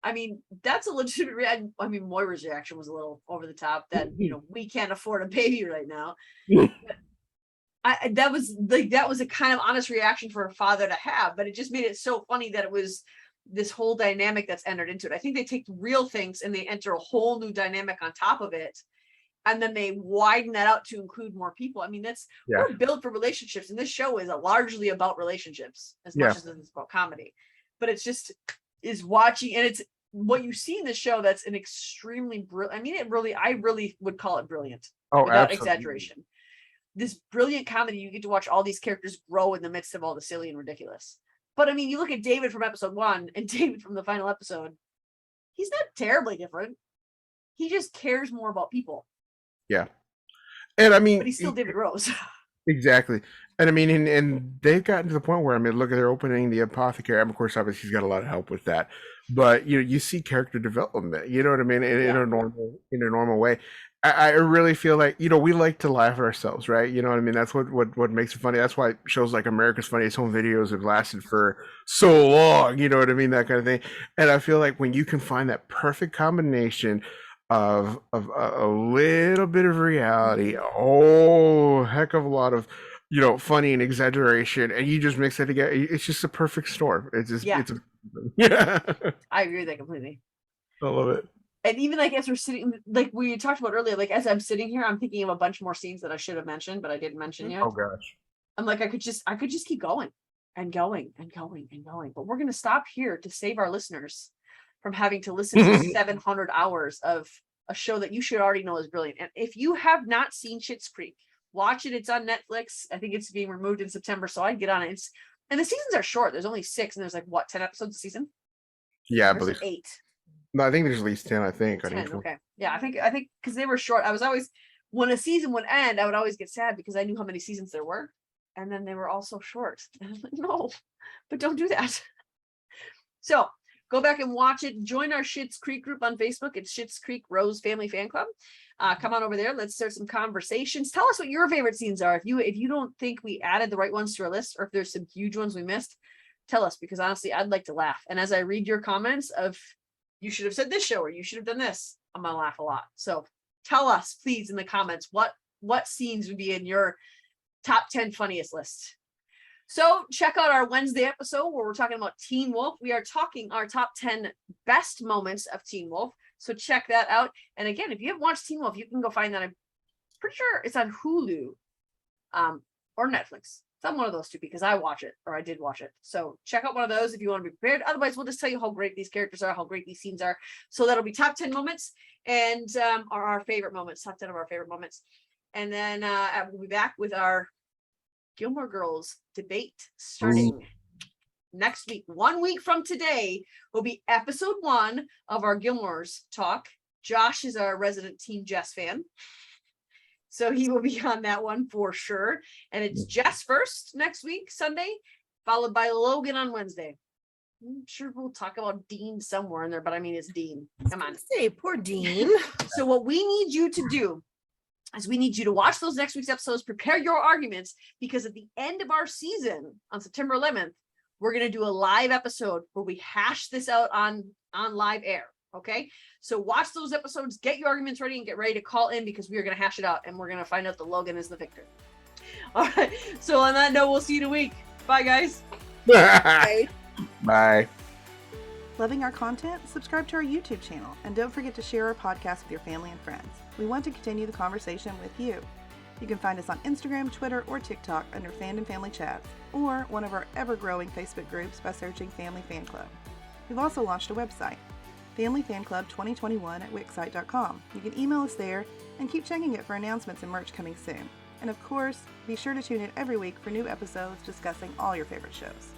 I mean, that's a legitimate reaction. I mean, Moira's reaction was a little over the top that we can't afford a baby right now. That was a kind of honest reaction for a father to have, but it just made it so funny that it was this whole dynamic that's entered into it. I think they take real things and they enter a whole new dynamic on top of it. And then they widen that out to include more people. I mean, we're built for relationships, and this show is largely about relationships as much as it's about comedy. But it's just watching, and it's what you see in the show that's an extremely brilliant. I mean, I really would call it brilliant. Oh, without absolutely. Exaggeration. This brilliant comedy, you get to watch all these characters grow in the midst of all the silly and ridiculous. But I mean, you look at David from episode 1 and David from the final episode. He's not terribly different. He just cares more about people. Yeah. And I mean, but he's still David Rose. Exactly. And I mean, and they've gotten to the point where, I mean, look at their opening, the apothecary. I mean, of course, obviously, he's got a lot of help with that, but you see character development. You know what I mean? In Yeah. a normal way. I really feel like we like to laugh at ourselves, right? You know what I mean? That's what makes it funny. That's why shows like America's Funniest Home Videos have lasted for so long. You know what I mean? That kind of thing. And I feel like when you can find that perfect combination of a little bit of reality, a whole heck of a lot of funny and exaggeration, and you just mix it together. It's just a perfect storm. It's just Yeah. it's a, yeah. I agree with that completely. I love it. And even like as we're sitting, like we talked about earlier, like as I'm sitting here, I'm thinking of a bunch more scenes that I should have mentioned, but I didn't mention yet. Oh gosh. I'm like, I could just keep going and going and going and going. But we're gonna stop here to save our listeners from having to listen to 700 hours of a show that you should already know is brilliant. And if you have not seen Schitt's Creek, watch it. It's on Netflix. I think it's being removed in September, so I'd get on it. And the seasons are short. There's only 6, and there's like what, 10 episodes a season? Yeah, I Or is it believe. 8? No, I think there's at least 10. I think. I 10. think. Okay. Yeah, I think because they were short. I was always, when a season would end, I would always get sad because I knew how many seasons there were, and then they were all so short. And I'm like, no, but don't do that. So go back and watch it. Join our Schitt's Creek group on Facebook. It's Schitt's Creek Rose Family Fan Club. Come on over there. Let's start some conversations. Tell us what your favorite scenes are. If you don't think we added the right ones to our list, or if there's some huge ones we missed, tell us, because honestly, I'd like to laugh. And as I read your comments of you should have said this show or you should have done this, I'm gonna laugh a lot. So tell us, please, in the comments what scenes would be in your top 10 funniest list. So check out our Wednesday episode where we're talking about Teen Wolf. We are talking our top 10 best moments of Teen Wolf. So check that out. And again, if you haven't watched Teen Wolf, you can go find that. I'm pretty sure it's on Hulu or Netflix. It's on one of those two because I watch it, or I did watch it. So check out one of those if you want to be prepared. Otherwise, we'll just tell you how great these characters are, how great these scenes are. So that'll be top 10 moments and are our favorite moments, top 10 of our favorite moments. And then we'll be back with our Gilmore Girls debate starting next week. 1 week from today will be episode 1 of our Gilmore's talk. Josh is our resident Team Jess fan, so he will be on that one for sure. And it's Jess first next week, Sunday, followed by Logan on Wednesday. I'm sure we'll talk about Dean somewhere in there, but I mean, it's Dean. Come on. Say, poor Dean. So what we need you to do is we need you to watch those next week's episodes, prepare your arguments, because at the end of our season on September 11th, we're going to do a live episode where we hash this out on live air. Okay. So watch those episodes, get your arguments ready, and get ready to call in because we are going to hash it out and we're going to find out that Logan is the victor. All right. So on that note, we'll see you in a week. Bye, guys. Bye. Bye. Loving our content? Subscribe to our YouTube channel and don't forget to share our podcast with your family and friends. We want to continue the conversation with you. You can find us on Instagram, Twitter, or TikTok under Fandom Family Chats, or one of our ever-growing Facebook groups by searching Family Fan Club. We've also launched a website, familyfanclub2021@wixsite.com. You can email us there and keep checking it for announcements and merch coming soon. And of course, be sure to tune in every week for new episodes discussing all your favorite shows.